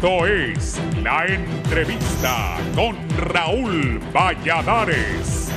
Esto es La Entrevista con Raúl Valladares.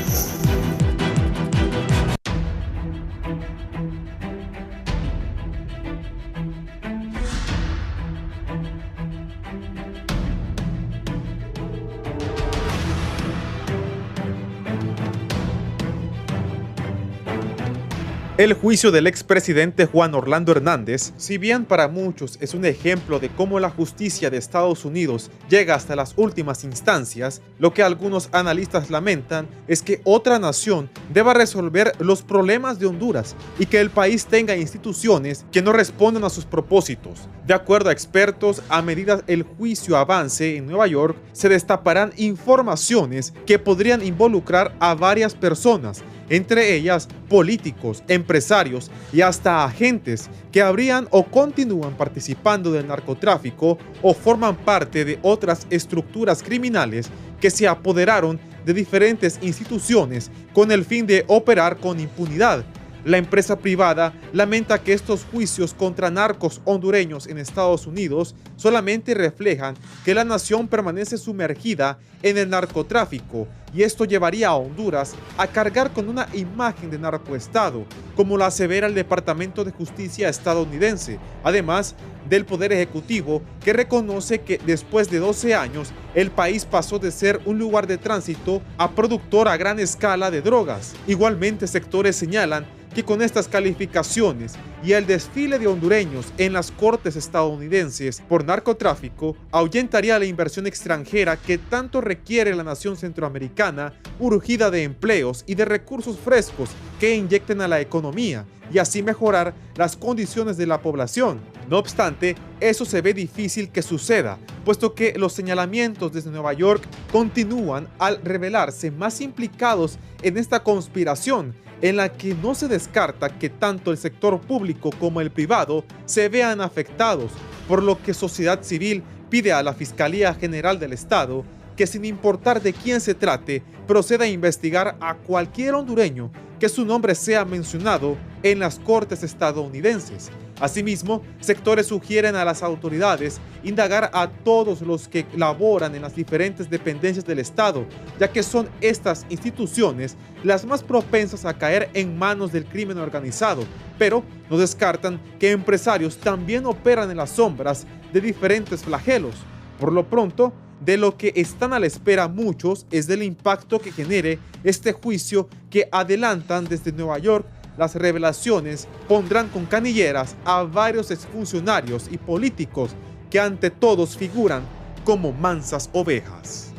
El juicio del expresidente Juan Orlando Hernández, si bien para muchos es un ejemplo de cómo la justicia de Estados Unidos llega hasta las últimas instancias, lo que algunos analistas lamentan es que otra nación deba resolver los problemas de Honduras y que el país tenga instituciones que no respondan a sus propósitos. De acuerdo a expertos, a medida el juicio avance en Nueva York, se destaparán informaciones que podrían involucrar a varias personas, entre ellas políticos, empresarios y hasta agentes que habrían o continúan participando del narcotráfico o forman parte de otras estructuras criminales que se apoderaron de diferentes instituciones con el fin de operar con impunidad. La empresa privada lamenta que estos juicios contra narcos hondureños en Estados Unidos solamente reflejan que la nación permanece sumergida en el narcotráfico y esto llevaría a Honduras a cargar con una imagen de narcoestado, como la asevera el Departamento de Justicia estadounidense, además del Poder Ejecutivo, que reconoce que después de 12 años el país pasó de ser un lugar de tránsito a productor a gran escala de drogas. Igualmente, sectores señalan que con estas calificaciones y el desfile de hondureños en las cortes estadounidenses por narcotráfico ahuyentaría la inversión extranjera que tanto requiere la nación centroamericana, urgida de empleos y de recursos frescos que inyecten a la economía y así mejorar las condiciones de la población. No obstante, eso se ve difícil que suceda, puesto que los señalamientos desde Nueva York continúan al revelarse más implicados en esta conspiración, en la que no se descarta que tanto el sector público como el privado se vean afectados, por lo que sociedad civil pide a la Fiscalía General del Estado que, sin importar de quién se trate, proceda a investigar a cualquier hondureño que su nombre sea mencionado en las cortes estadounidenses. Asimismo, sectores sugieren a las autoridades indagar a todos los que laboran en las diferentes dependencias del Estado, ya que son estas instituciones las más propensas a caer en manos del crimen organizado, pero no descartan que empresarios también operan en las sombras de diferentes flagelos. Por lo pronto, de lo que están a la espera muchos es del impacto que genere este juicio que adelantan desde Nueva York. Las revelaciones pondrán con canilleras a varios exfuncionarios y políticos que ante todos figuran como mansas ovejas.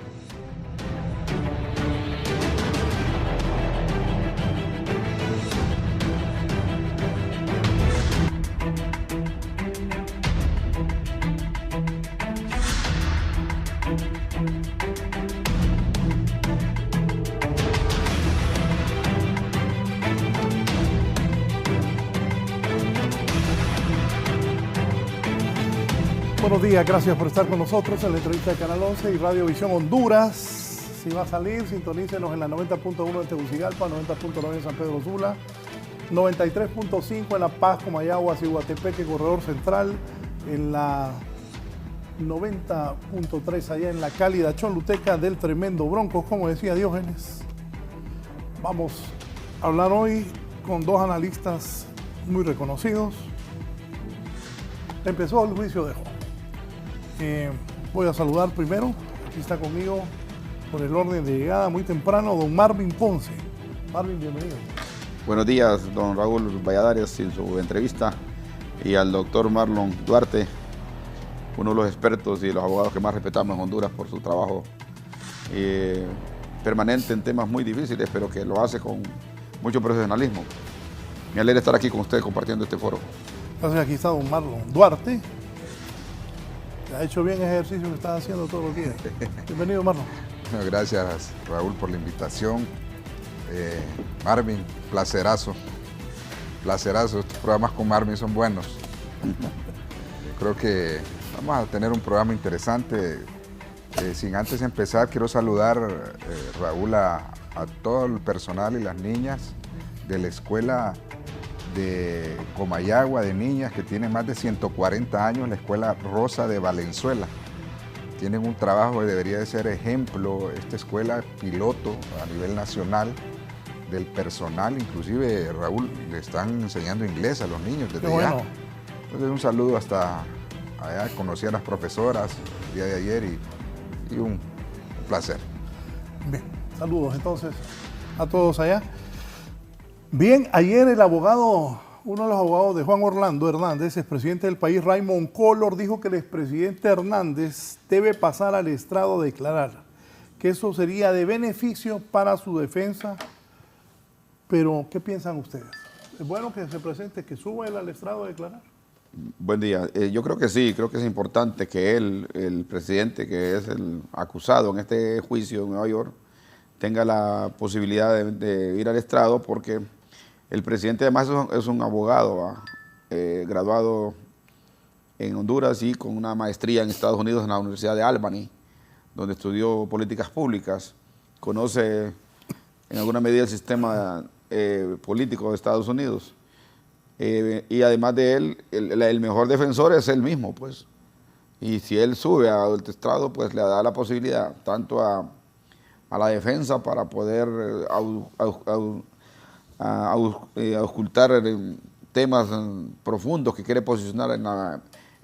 Buenos días, gracias por estar con nosotros en la entrevista de Canal 11 y Radio Visión Honduras. Si va a salir, sintonícenos en la 90.1 en Tegucigalpa, 90.9 en San Pedro Sula, 93.5 en La Paz, Comayagua, Ciguatepeque, Corredor Central, en la 90.3 allá en la cálida Choluteca del Tremendo Broncos, como decía Diógenes. Vamos a hablar hoy con dos analistas muy reconocidos. Empezó el juicio de Juan. Voy a saludar primero, aquí está conmigo por el orden de llegada muy temprano, don Marvin Ponce. Marvin, bienvenido. Buenos días, don Raúl Valladares, en su entrevista, y al doctor Marlon Duarte, uno de los expertos y los abogados que más respetamos en Honduras por su trabajo permanente en temas muy difíciles, pero que lo hace con mucho profesionalismo. Me alegra estar aquí con ustedes compartiendo este foro. Entonces aquí está don Marlon Duarte. Ha hecho bien el ejercicio que estás haciendo todos los días. Bienvenido, Marlon. Bueno, gracias, Raúl, por la invitación. Marvin, placerazo. Placerazo. Estos programas con Marvin son buenos. Yo creo que vamos a tener un programa interesante. Sin antes empezar, quiero saludar, Raúl, a todo el personal y las niñas de la escuela de Comayagua, de niñas que tiene más de 140 años, la Escuela Rosa de Valenzuela. tienen un trabajo que debería de ser ejemplo, esta escuela piloto a nivel nacional del personal, inclusive Raúl, le están enseñando inglés a los niños desde Qué ya. bueno. Entonces un saludo hasta allá, conocí a las profesoras el día de ayer y un placer. Bien, saludos entonces a todos allá. Bien, ayer el abogado, uno de los abogados de Juan Orlando Hernández, expresidente del país, Raymond Collor, dijo que el expresidente Hernández debe pasar al estrado a declarar, que eso sería de beneficio para su defensa. Pero, ¿qué piensan ustedes? ¿Es bueno que se presente, que suba él al estrado a declarar? Buen día. Yo creo que sí, creo que es importante que él, el presidente, que es el acusado en este juicio en Nueva York, tenga la posibilidad de ir al estrado, porque el presidente además es un abogado graduado en Honduras y con una maestría en Estados Unidos en la Universidad de Albany, donde estudió políticas públicas, conoce en alguna medida el sistema político de Estados Unidos. Y además de él, el mejor defensor es él mismo, pues. Y si él sube al estrado, pues le da la posibilidad tanto a la defensa para poder auscultar temas profundos que quiere posicionar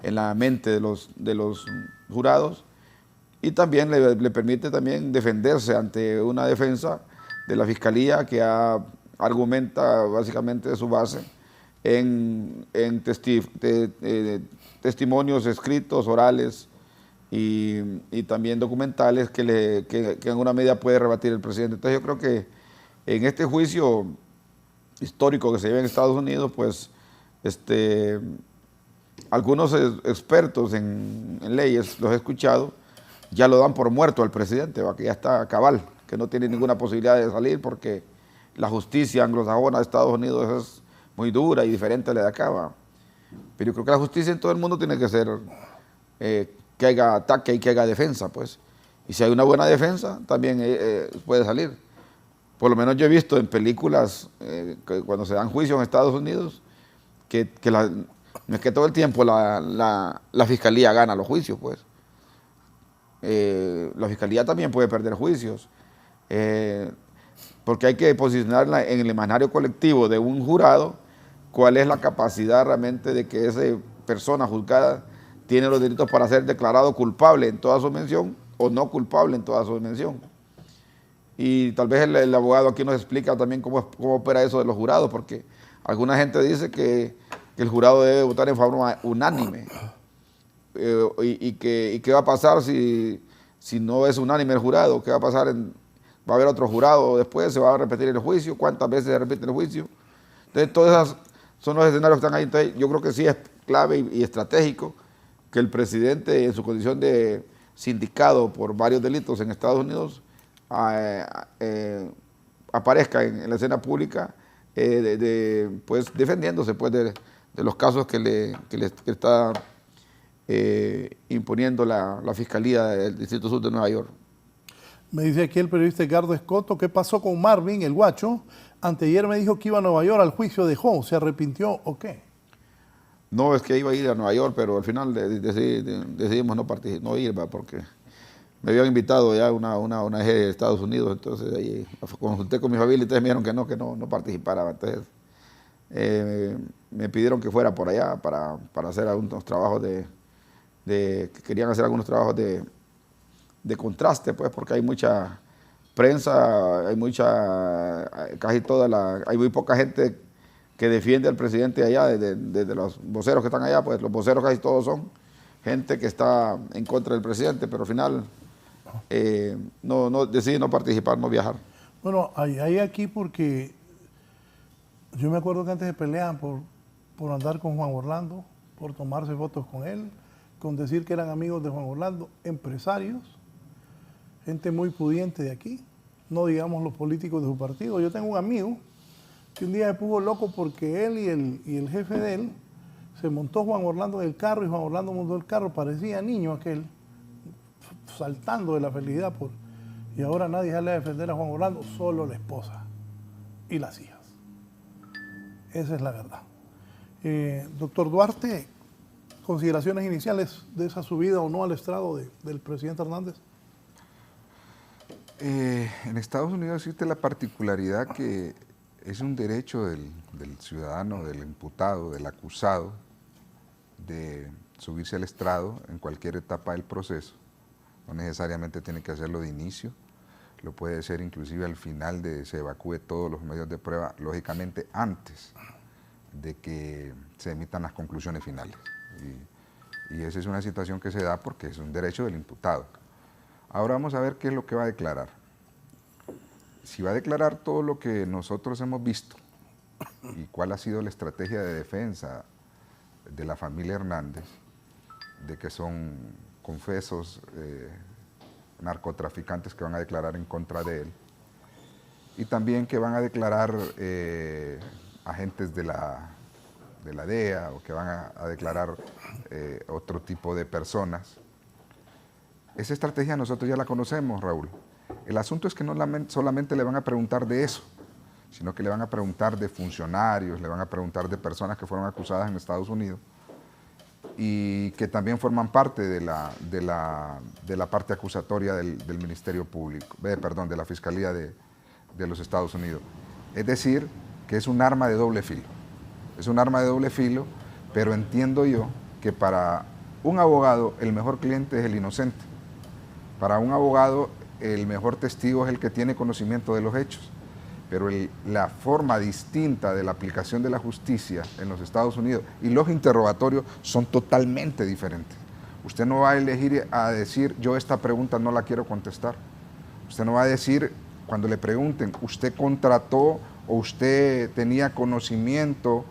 en la mente de los jurados, y también le permite también defenderse ante una defensa de la Fiscalía que argumenta básicamente su base en testimonios escritos, orales y también documentales que en alguna medida puede rebatir el presidente. Entonces yo creo que en este juicio histórico que se lleva en Estados Unidos, pues algunos expertos en leyes, los he escuchado, ya lo dan por muerto al presidente, que ya está cabal, que no tiene ninguna posibilidad de salir porque la justicia anglosajona de Estados Unidos es muy dura y diferente a la de acá, ¿va? Pero yo creo que la justicia en todo el mundo tiene que ser que haya ataque y que haya defensa, pues. Y si hay una buena defensa, también puede salir. Por lo menos yo he visto en películas, que cuando se dan juicios en Estados Unidos, no es que todo el tiempo la Fiscalía gana los juicios, pues. La Fiscalía también puede perder juicios, porque hay que posicionarla en el imaginario colectivo de un jurado, cuál es la capacidad realmente de que esa persona juzgada tiene los delitos para ser declarado culpable en toda su dimensión o no culpable en toda su dimensión. Y tal vez el abogado aquí nos explica también cómo opera eso de los jurados, porque alguna gente dice que el jurado debe votar en forma unánime. Y qué va a pasar si no es unánime el jurado, qué va a pasar, va a haber otro jurado después, se va a repetir el juicio, cuántas veces se repite el juicio. Entonces todos esos son los escenarios que están ahí. Entonces yo creo que sí es clave y estratégico que el presidente, en su condición de sindicado por varios delitos en Estados Unidos, aparezca en la escena pública, pues defendiéndose pues, de los casos que le está imponiendo la Fiscalía del Distrito Sur de Nueva York. Me dice aquí el periodista Edgardo Escoto, ¿qué pasó con Marvin, el guacho? Anteayer me dijo que iba a Nueva York al juicio, ¿dejó? ¿Se arrepintió o qué? No, es que iba a ir a Nueva York, pero al final decidimos no ir, porque me habían invitado ya una ONG de Estados Unidos, entonces ahí consulté con mi familia y entonces me dijeron que no participara. Entonces me pidieron que fuera por allá para hacer algunos trabajos querían hacer algunos trabajos de contraste, pues, porque hay mucha prensa, hay muy poca gente que defiende al presidente allá, de los voceros que están allá, pues los voceros casi todos son gente que está en contra del presidente, pero al final decide no participar, no viajar. Bueno, hay aquí porque yo me acuerdo que antes se peleaban por andar con Juan Orlando, por tomarse fotos con él, con decir que eran amigos de Juan Orlando, empresarios, gente muy pudiente de aquí, no digamos los políticos de su partido. Yo tengo un amigo que un día se puso loco porque él y el jefe de él se montó Juan Orlando en el carro y Juan Orlando montó el carro, parecía niño aquel, saltando de la felicidad y ahora nadie sale a defender a Juan Orlando, solo la esposa y las hijas. Esa es la verdad. Doctor Duarte, consideraciones iniciales de esa subida o no al estrado del presidente Hernández? En Estados Unidos existe la particularidad que es un derecho del ciudadano, del imputado, del acusado, de subirse al estrado en cualquier etapa del proceso. No necesariamente tiene que hacerlo de inicio, lo puede hacer inclusive al final de se evacúe todos los medios de prueba, lógicamente antes de que se emitan las conclusiones finales. Y esa es una situación que se da porque es un derecho del imputado. Ahora vamos a ver qué es lo que va a declarar. Si va a declarar todo lo que nosotros hemos visto y cuál ha sido la estrategia de defensa de la familia Hernández, de que son confesos narcotraficantes que van a declarar en contra de él, y también que van a declarar agentes de la DEA o que van a declarar otro tipo de personas. Esa estrategia nosotros ya la conocemos, Raúl. El asunto es que no solamente le van a preguntar de eso, sino que le van a preguntar de funcionarios, le van a preguntar de personas que fueron acusadas en Estados Unidos y que también forman parte de la parte acusatoria del Ministerio Público, de la Fiscalía de los Estados Unidos. Es decir, que es un arma de doble filo. Es un arma de doble filo, pero entiendo yo que para un abogado el mejor cliente es el inocente. Para un abogado el mejor testigo es el que tiene conocimiento de los hechos, pero la forma distinta de la aplicación de la justicia en los Estados Unidos y los interrogatorios son totalmente diferentes. Usted no va a elegir a decir, yo esta pregunta no la quiero contestar. Usted no va a decir, cuando le pregunten, ¿usted contrató o usted tenía conocimiento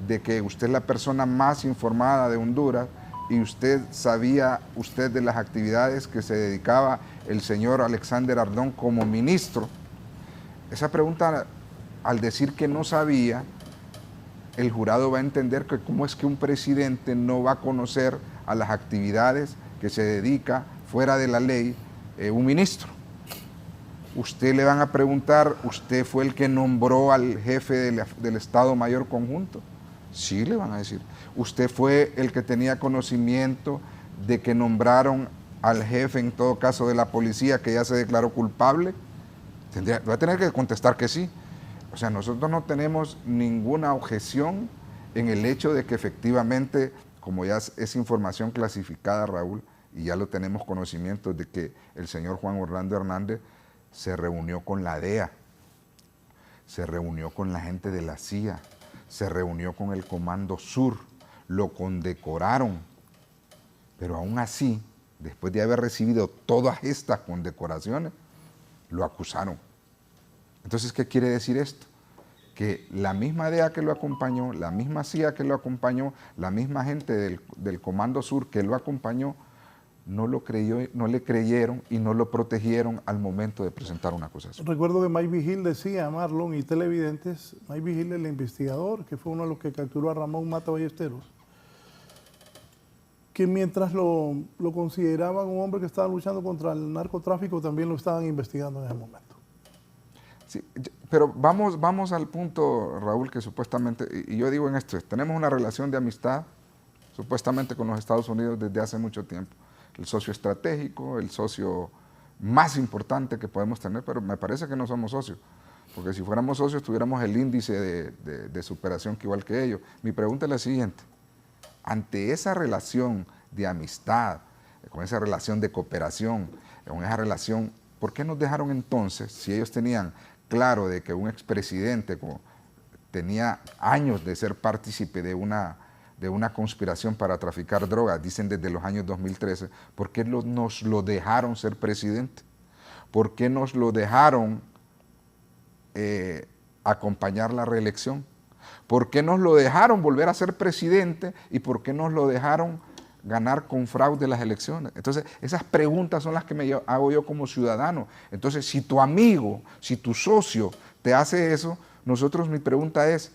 de que usted es la persona más informada de Honduras y usted sabía de las actividades que se dedicaba el señor Alexander Ardón como ministro? Esa pregunta, al decir que no sabía, el jurado va a entender que cómo es que un presidente no va a conocer a las actividades que se dedica fuera de la ley un ministro. Usted le van a preguntar, ¿usted fue el que nombró al jefe del Estado Mayor Conjunto? Sí, le van a decir. ¿Usted fue el que tenía conocimiento de que nombraron al jefe, en todo caso, de la policía, que ya se declaró culpable? Va a tener que contestar que sí. O sea, nosotros no tenemos ninguna objeción en el hecho de que efectivamente, como ya es información clasificada, Raúl, y ya lo tenemos conocimiento de que el señor Juan Orlando Hernández se reunió con la DEA, se reunió con la gente de la CIA, se reunió con el Comando Sur, lo condecoraron, pero aún así, después de haber recibido todas estas condecoraciones, lo acusaron. Entonces, ¿qué quiere decir esto? Que la misma DEA que lo acompañó, la misma CIA que lo acompañó, la misma gente del Comando Sur que lo acompañó, no le creyeron y no lo protegieron al momento de presentar una acusación. Recuerdo que Mike Vigil decía, Marlon y televidentes, Mike Vigil, el investigador, que fue uno de los que capturó a Ramón Mata Ballesteros, que mientras lo consideraban un hombre que estaba luchando contra el narcotráfico, también lo estaban investigando en ese momento. Sí, pero vamos al punto, Raúl, que supuestamente, y yo digo en esto, tenemos una relación de amistad, supuestamente con los Estados Unidos desde hace mucho tiempo. El socio estratégico, el socio más importante que podemos tener, pero me parece que no somos socios, porque si fuéramos socios tuviéramos el índice de superación que igual que ellos. Mi pregunta es la siguiente: ante esa relación de amistad, con esa relación de cooperación, con esa relación, ¿por qué nos dejaron entonces, si ellos tenían claro de que un expresidente tenía años de ser partícipe de una conspiración para traficar drogas, dicen desde los años 2013, ¿por qué nos lo dejaron ser presidente? ¿Por qué nos lo dejaron acompañar la reelección? ¿Por qué nos lo dejaron volver a ser presidente y por qué nos lo dejaron ganar con fraude las elecciones? Entonces, esas preguntas son las que me hago yo como ciudadano. Entonces, si tu amigo, si tu socio te hace eso, mi pregunta es,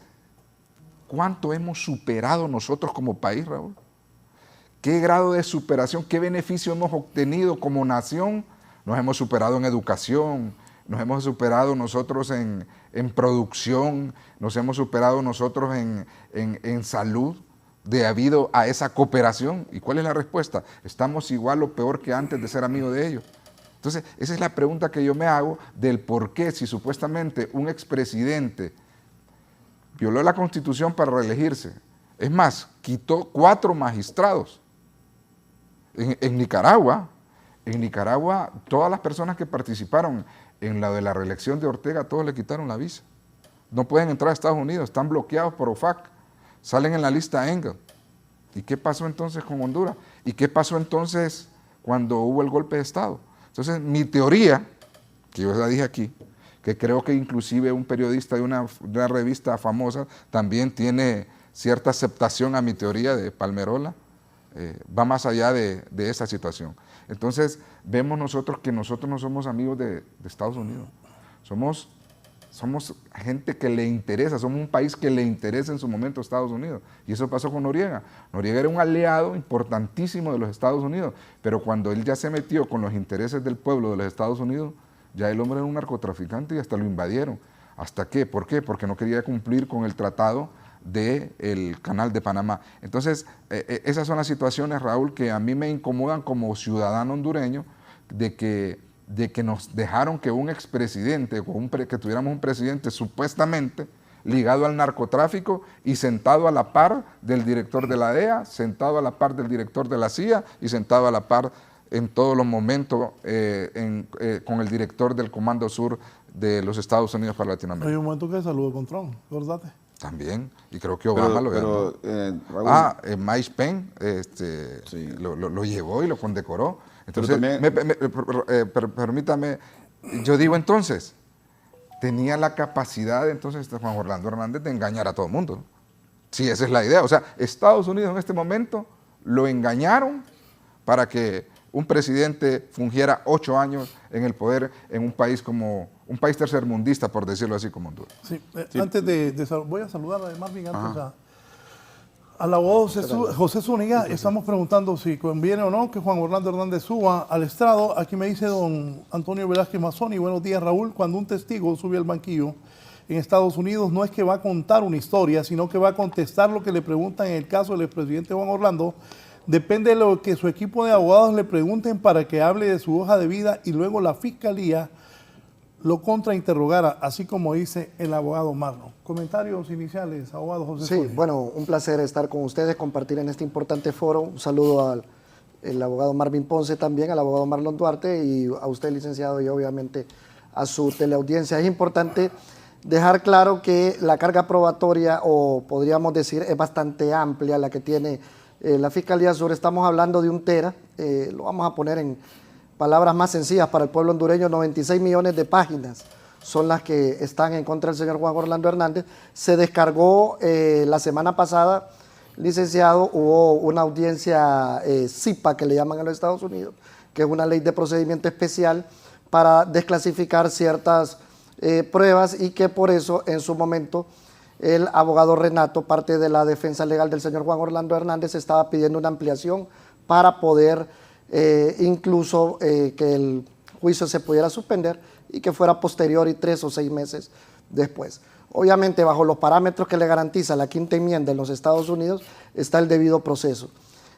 ¿cuánto hemos superado nosotros como país, Raúl? ¿Qué grado de superación, qué beneficio hemos obtenido como nación? Nos hemos superado en educación, nos hemos superado nosotros en producción, nos hemos superado nosotros en salud. debido a esa cooperación. ¿Y cuál es la respuesta? ¿Estamos igual o peor que antes de ser amigos de ellos? Entonces, esa es la pregunta que yo me hago del por qué, si supuestamente un expresidente violó la Constitución para reelegirse, es más, quitó 4 magistrados. En Nicaragua, todas las personas que participaron en la de la reelección de Ortega, todos le quitaron la visa. No pueden entrar a Estados Unidos, están bloqueados por OFAC, salen en la lista Engel. ¿Y qué pasó entonces con Honduras? ¿Y qué pasó entonces cuando hubo el golpe de Estado? Entonces, mi teoría, que yo la dije aquí, que creo que inclusive un periodista de una revista famosa también tiene cierta aceptación a mi teoría de Palmerola, va más allá de esa situación. Entonces, vemos nosotros que nosotros no somos amigos de Estados Unidos. Somos gente que le interesa, somos un país que le interesa en su momento a Estados Unidos. Y eso pasó con Noriega. Noriega era un aliado importantísimo de los Estados Unidos, pero cuando él ya se metió con los intereses del pueblo de los Estados Unidos, ya el hombre era un narcotraficante y hasta lo invadieron. ¿Hasta qué? ¿Por qué? Porque no quería cumplir con el tratado del Canal de Panamá. Entonces, esas son las situaciones, Raúl, que a mí me incomodan como ciudadano hondureño, de que nos dejaron que un expresidente, que tuviéramos un presidente supuestamente ligado al narcotráfico y sentado a la par del director de la DEA, sentado a la par del director de la CIA y sentado a la par en todos los momentos con el director del Comando Sur de los Estados Unidos para Latinoamérica. Hay un momento que saludó con Trump, ¿verdad? También, y creo que Obama lo llevó. Mike Pence sí, lo llevó y lo condecoró. Entonces, permítame, yo digo entonces, tenía la capacidad entonces Juan Orlando Hernández de engañar a todo el mundo, ¿no? Sí, esa es la idea. O sea, Estados Unidos en este momento lo engañaron para que un presidente fungiera 8 años en el poder en un país como un país tercermundista, por decirlo así, como Honduras. Sí, sí. Antes voy a saludar además bien antes al abogado José Zúñiga. Estamos preguntando si conviene o no que Juan Orlando Hernández suba al estrado. Aquí me dice don Antonio Velázquez Mazzoni, buenos días Raúl, cuando un testigo sube al banquillo en Estados Unidos no es que va a contar una historia, sino que va a contestar lo que le preguntan en el caso del expresidente Juan Orlando. Depende de lo que su equipo de abogados le pregunten para que hable de su hoja de vida y luego la fiscalía lo contrainterrogara, así como dice el abogado Marlon. Comentarios iniciales, abogado José. Sí, Zúñiga. Bueno, un placer estar con ustedes, compartir en este importante foro. Un saludo al abogado Marvin Ponce también, al abogado Marlon Duarte y a usted, licenciado, y obviamente a su teleaudiencia. Es importante dejar claro que la carga probatoria, o podríamos decir, es bastante amplia la que tiene la Fiscalía Sur. Estamos hablando de un tera, lo vamos a poner en palabras más sencillas para el pueblo hondureño, 96 millones de páginas son las que están en contra del señor Juan Orlando Hernández. Se descargó la semana pasada, licenciado, hubo una audiencia CIPA, que le llaman en los Estados Unidos, que es una ley de procedimiento especial para desclasificar ciertas pruebas, y que por eso en su momento el abogado Renato, parte de la defensa legal del señor Juan Orlando Hernández, estaba pidiendo una ampliación para poder incluso que el juicio se pudiera suspender y que fuera posterior y 3 o 6 meses después. Obviamente, bajo los parámetros que le garantiza la quinta enmienda en los Estados Unidos, está el debido proceso.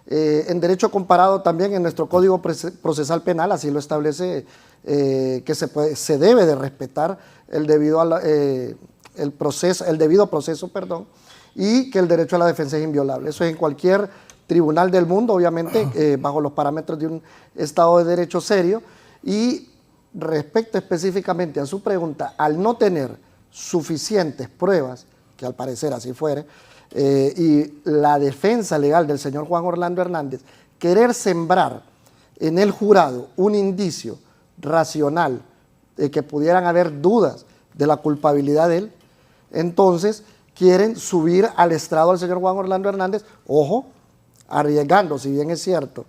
En derecho comparado también en nuestro Código Procesal Penal, así lo establece, que se debe de respetar el debido proceso, y que el derecho a la defensa es inviolable. Eso es en cualquier tribunal del mundo, obviamente, bajo los parámetros de un Estado de Derecho serio. Y respecto específicamente a su pregunta, al no tener suficientes pruebas, que al parecer así fuere, y la defensa legal del señor Juan Orlando Hernández querer sembrar en el jurado un indicio racional de que pudieran haber dudas de la culpabilidad de él, entonces quieren subir al estrado al señor Juan Orlando Hernández, ojo, arriesgando, si bien es cierto,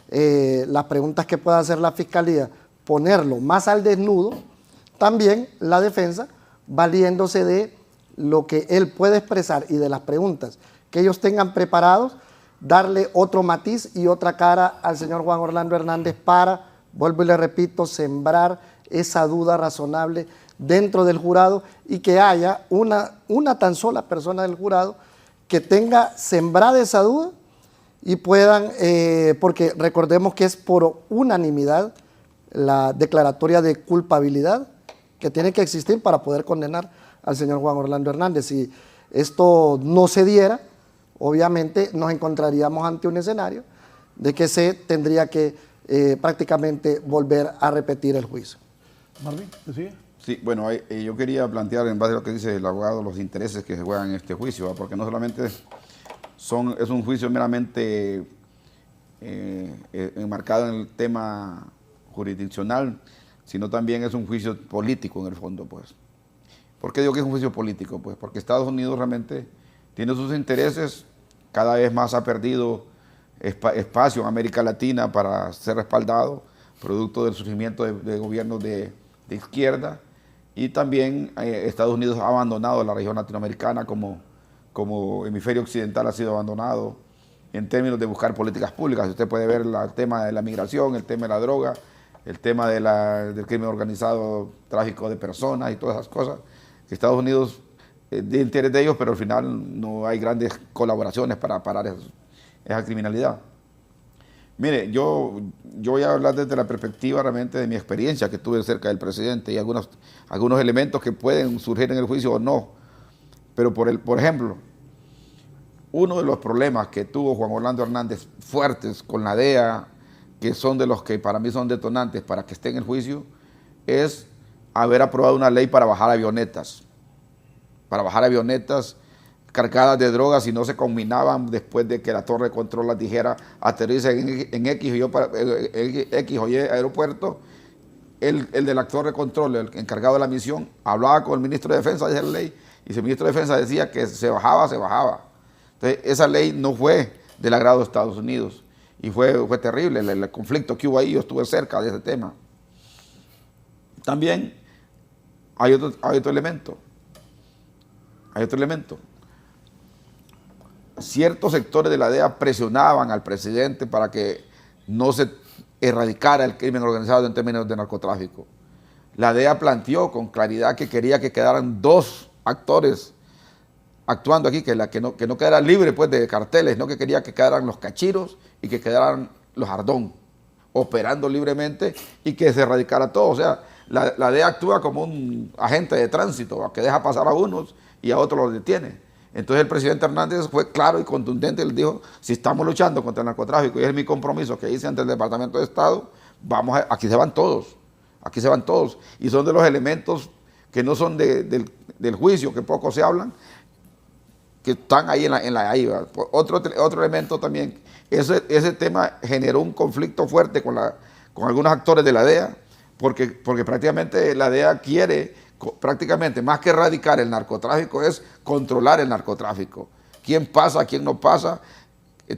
las preguntas que pueda hacer la Fiscalía, ponerlo más al desnudo, también la defensa, valiéndose de lo que él puede expresar y de las preguntas que ellos tengan preparados, darle otro matiz y otra cara al señor Juan Orlando Hernández para, vuelvo y le repito, sembrar esa duda razonable dentro del jurado, y que haya una tan sola persona del jurado que tenga sembrada esa duda y puedan, porque recordemos que es por unanimidad la declaratoria de culpabilidad que tiene que existir para poder condenar al señor Juan Orlando Hernández. Si esto no se diera, obviamente nos encontraríamos ante un escenario de que se tendría que prácticamente volver a repetir el juicio. Marvin, ¿te sigue? Sí, bueno, yo quería plantear, en base a lo que dice el abogado, los intereses que se juegan en este juicio, ¿va? Porque no solamente es un juicio meramente enmarcado en el tema jurisdiccional, sino también es un juicio político en el fondo, pues. ¿Por qué digo que es un juicio político? Pues porque Estados Unidos realmente tiene sus intereses, cada vez más ha perdido espacio en América Latina para ser respaldado, producto del surgimiento de gobiernos de izquierda, y también Estados Unidos ha abandonado la región latinoamericana como hemisferio occidental ha sido abandonado en términos de buscar políticas públicas. Usted puede ver el tema de la migración, el tema de la droga, el tema del crimen organizado, tráfico de personas y todas esas cosas. Estados Unidos de interés de ellos, pero al final no hay grandes colaboraciones para parar esa criminalidad. Mire, yo voy a hablar desde la perspectiva realmente de mi experiencia que tuve cerca del presidente y algunos elementos que pueden surgir en el juicio o no. Pero por ejemplo, uno de los problemas que tuvo Juan Orlando Hernández fuertes con la DEA, que son de los que para mí son detonantes para que esté en el juicio, es haber aprobado una ley para bajar avionetas cargadas de drogas y no se combinaban después de que la torre de control las dijera aterriza en X o Y aeropuerto. El del actor de control, el encargado de la misión, hablaba con el ministro de Defensa de esa ley y si el ministro de Defensa decía que se bajaba, se bajaba. Entonces esa ley no fue del agrado de Estados Unidos y fue terrible el conflicto que hubo ahí. Yo estuve cerca de ese tema. También hay otro elemento. Ciertos sectores de la DEA presionaban al presidente para que no se erradicara el crimen organizado en términos de narcotráfico. La DEA planteó con claridad que quería que quedaran 2 actores actuando aquí, que no quedara libre pues, de carteles, no que quería que quedaran los cachiros y que quedaran los Ardón, operando libremente y que se erradicara todo. O sea, la DEA actúa como un agente de tránsito, que deja pasar a unos y a otros los detiene. Entonces el presidente Hernández fue claro y contundente, él dijo, si estamos luchando contra el narcotráfico y es mi compromiso que hice ante el Departamento de Estado, aquí se van todos, y son de los elementos que no son del juicio, que poco se hablan, que están ahí ahí. Otro elemento también, ese tema generó un conflicto fuerte con algunos actores de la DEA, porque prácticamente la DEA quiere, prácticamente más que erradicar el narcotráfico, es controlar el narcotráfico. ¿Quién pasa, quién no pasa?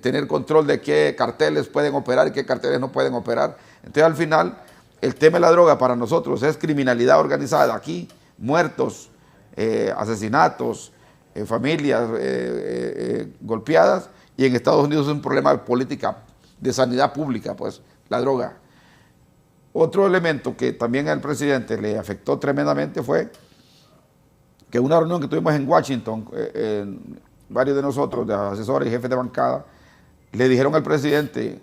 Tener control de qué carteles pueden operar y qué carteles no pueden operar. Entonces al final, el tema de la droga para nosotros es criminalidad organizada. Aquí, muertos, asesinatos, familias golpeadas, y en Estados Unidos es un problema de política, de sanidad pública, pues, la droga. Otro elemento que también al presidente le afectó tremendamente fue que una reunión que tuvimos en Washington, varios de nosotros, de asesores y jefes de bancada, le dijeron al presidente,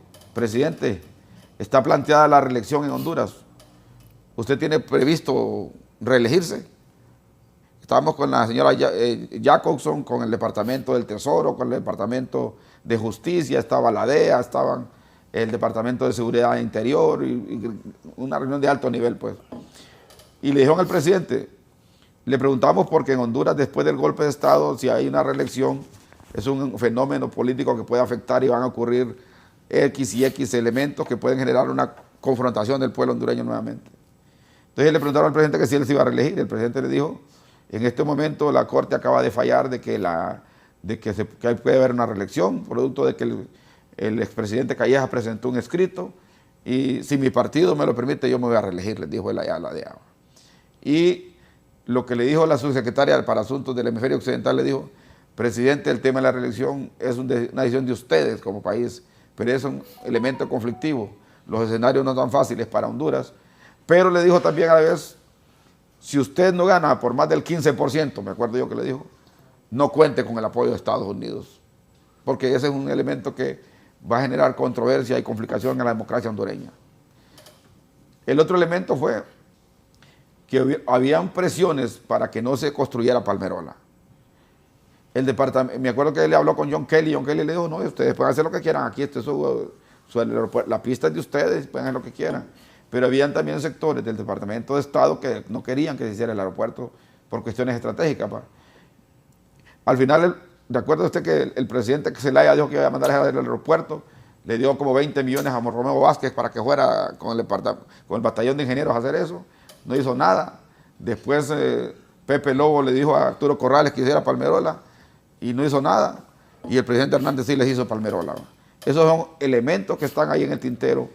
está planteada la reelección en Honduras, ¿usted tiene previsto reelegirse? Estábamos con la señora Jacobson, con el Departamento del Tesoro, con el Departamento de Justicia, estaba la DEA, estaban el Departamento de Seguridad Interior, y una reunión de alto nivel, pues. Y le dijeron al presidente, le preguntamos porque en Honduras, después del golpe de Estado, si hay una reelección, es un fenómeno político que puede afectar y van a ocurrir X y X elementos que pueden generar una confrontación del pueblo hondureño nuevamente. Entonces le preguntaron al presidente que si él se iba a reelegir. El presidente le dijo, en este momento la Corte acaba de fallar de que puede haber una reelección, producto de que el expresidente Calleja presentó un escrito y si mi partido me lo permite yo me voy a reelegir, les dijo él allá a la DEA. Y lo que le dijo la subsecretaria para Asuntos del Hemisferio Occidental, le dijo, presidente, el tema de la reelección es una decisión de ustedes como país, pero es un elemento conflictivo. Los escenarios no son fáciles para Honduras, pero le dijo también a la vez, si usted no gana por más del 15%, me acuerdo yo que le dijo, no cuente con el apoyo de Estados Unidos, porque ese es un elemento que va a generar controversia y complicación en la democracia hondureña. El otro elemento fue que habían presiones para que no se construyera Palmerola. El departamento, me acuerdo que él le habló con John Kelly le dijo, no, ustedes pueden hacer lo que quieran, aquí este es la pista es de ustedes, pueden hacer lo que quieran. Pero habían también sectores del Departamento de Estado que no querían que se hiciera el aeropuerto por cuestiones estratégicas. Al final, ¿recuerda usted que el presidente Zelaya dijo que iba a mandar a hacer el aeropuerto? Le dio como 20 millones a Romeo Vázquez para que fuera con el batallón de ingenieros a hacer eso. No hizo nada. Después Pepe Lobo le dijo a Arturo Corrales que hiciera Palmerola y no hizo nada. Y el presidente Hernández sí les hizo Palmerola. Esos son elementos que están ahí en el tintero.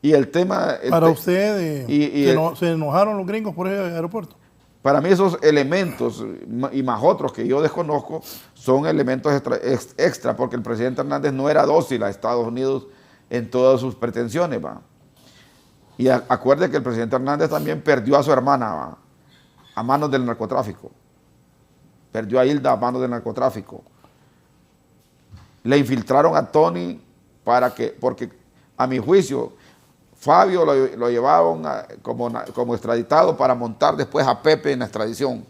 Y el tema... Para usted, ¿se enojaron los gringos por ese aeropuerto? Para mí esos elementos y más otros que yo desconozco son elementos extra porque el presidente Hernández no era dócil a Estados Unidos en todas sus pretensiones. Y acuerde que el presidente Hernández también perdió a su hermana a manos del narcotráfico. Perdió a Hilda a manos del narcotráfico. Le infiltraron a Tony porque a mi juicio Fabio lo llevaron como extraditado para montar después a Pepe en la extradición.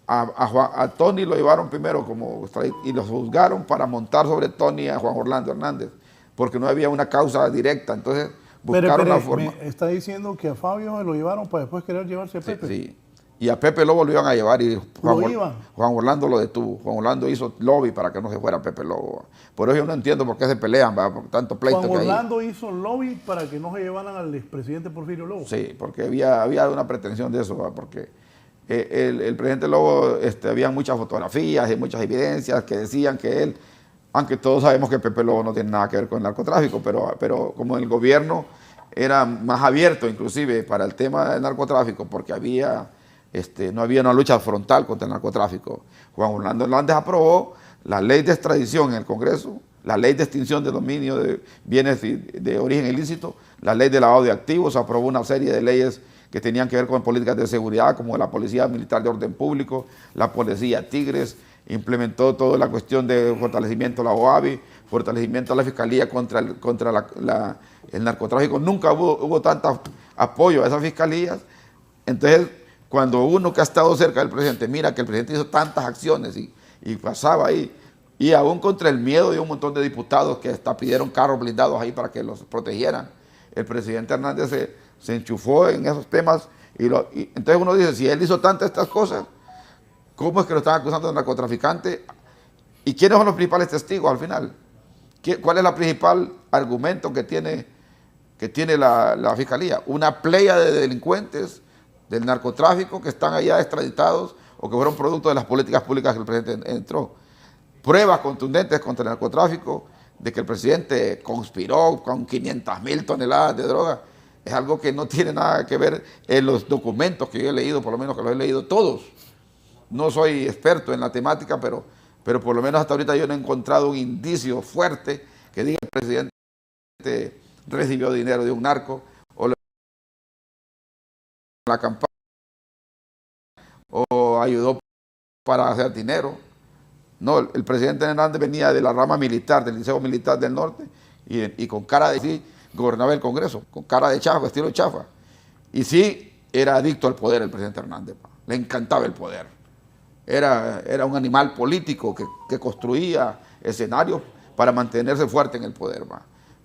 A Tony lo llevaron primero y lo juzgaron para montar sobre Tony a Juan Orlando Hernández, porque no había una causa directa. Entonces buscaron la forma. Me está diciendo que a Fabio lo llevaron para después querer llevarse a Pepe. Sí. Y a Pepe Lobo lo iban a llevar y Juan Orlando lo detuvo. Juan Orlando hizo lobby para que no se fuera Pepe Lobo. Por eso yo no entiendo por qué se pelean, por tanto pleito que hay. Juan Orlando hizo lobby para que no se llevaran al expresidente Porfirio Lobo. Sí, porque había una pretensión de eso, porque el presidente Lobo, había muchas fotografías y muchas evidencias que decían que él, aunque todos sabemos que Pepe Lobo no tiene nada que ver con el narcotráfico, pero como el gobierno era más abierto inclusive para el tema del narcotráfico, porque no había una lucha frontal contra el narcotráfico. Juan Orlando Hernández aprobó la ley de extradición en el Congreso, la ley de extinción de dominio de bienes de origen ilícito, la ley de lavado de activos, aprobó una serie de leyes que tenían que ver con políticas de seguridad, como la Policía Militar de Orden Público, la Policía Tigres, implementó toda la cuestión de fortalecimiento de la OAVI, fortalecimiento de la Fiscalía contra el narcotráfico. Nunca hubo tanto apoyo a esas fiscalías. Entonces, cuando uno que ha estado cerca del presidente mira que el presidente hizo tantas acciones y pasaba ahí, y aún contra el miedo de un montón de diputados que hasta pidieron carros blindados ahí para que los protegieran, el presidente Hernández se enchufó en esos temas y entonces uno dice, si él hizo tantas estas cosas, ¿cómo es que lo están acusando de narcotraficante? ¿Y quiénes son los principales testigos al final? ¿Cuál es el principal argumento que tiene la Fiscalía? Una playa de delincuentes del narcotráfico que están allá extraditados o que fueron producto de las políticas públicas que el presidente entró. Pruebas contundentes contra el narcotráfico de que el presidente conspiró con 500.000 toneladas de droga. Es algo que no tiene nada que ver en los documentos que yo he leído, por lo menos que los he leído todos. No soy experto en la temática, pero por lo menos hasta ahorita yo no he encontrado un indicio fuerte que diga que el presidente recibió dinero de un narco o la campaña o ayudó para hacer dinero. No, el presidente Hernández venía de la rama militar, del Liceo Militar del Norte, y con cara de sí gobernaba el Congreso, con cara de chafa, estilo chafa. Y sí, era adicto al poder el presidente Hernández, le encantaba el poder. Era un animal político que construía escenarios para mantenerse fuerte en el poder.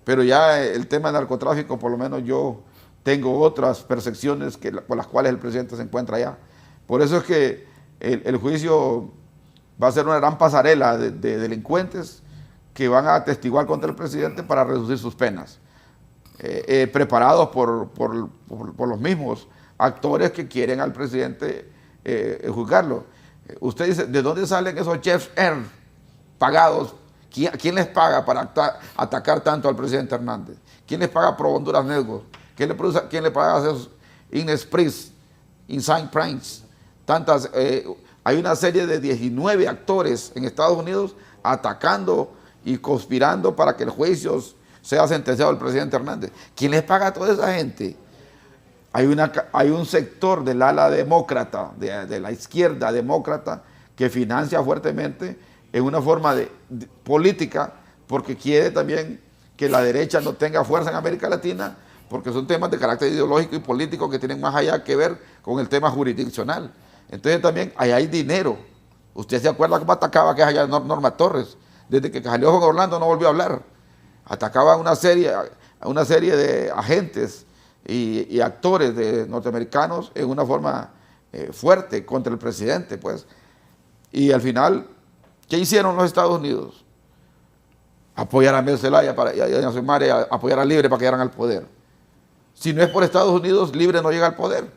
Pero ya el tema del narcotráfico, por lo menos yo tengo otras percepciones por las cuales el presidente se encuentra allá. Por eso es que el juicio va a ser una gran pasarela de delincuentes que van a atestiguar contra el presidente para reducir sus penas, preparados por los mismos actores que quieren al presidente juzgarlo. Usted dice, ¿de dónde salen esos chefs pagados? ¿Quién les paga para atacar tanto al presidente Hernández? ¿Quién les paga Pro Honduras Network? ¿Quién le paga a esos Inexpress, Inside Prince? Hay una serie de 19 actores en Estados Unidos atacando y conspirando para que el juicio sea sentenciado al presidente Hernández. ¿Quién les paga a toda esa gente? Hay un sector del ala demócrata, de la izquierda demócrata, que financia fuertemente en una forma política, porque quiere también que la derecha no tenga fuerza en América Latina, porque son temas de carácter ideológico y político que tienen más allá que ver con el tema jurisdiccional. Entonces también ahí hay dinero. Usted se acuerda cómo atacaba que es allá Norma Torres. Desde que salió Juan Orlando no volvió a hablar. Atacaba a una serie de agentes y actores norteamericanos en una forma fuerte contra el presidente, pues. Y al final, ¿qué hicieron los Estados Unidos? Apoyar a Mel Zelaya y a su madre, apoyar a Libre para que llegaran al poder. Si no es por Estados Unidos, Libre no llega al poder.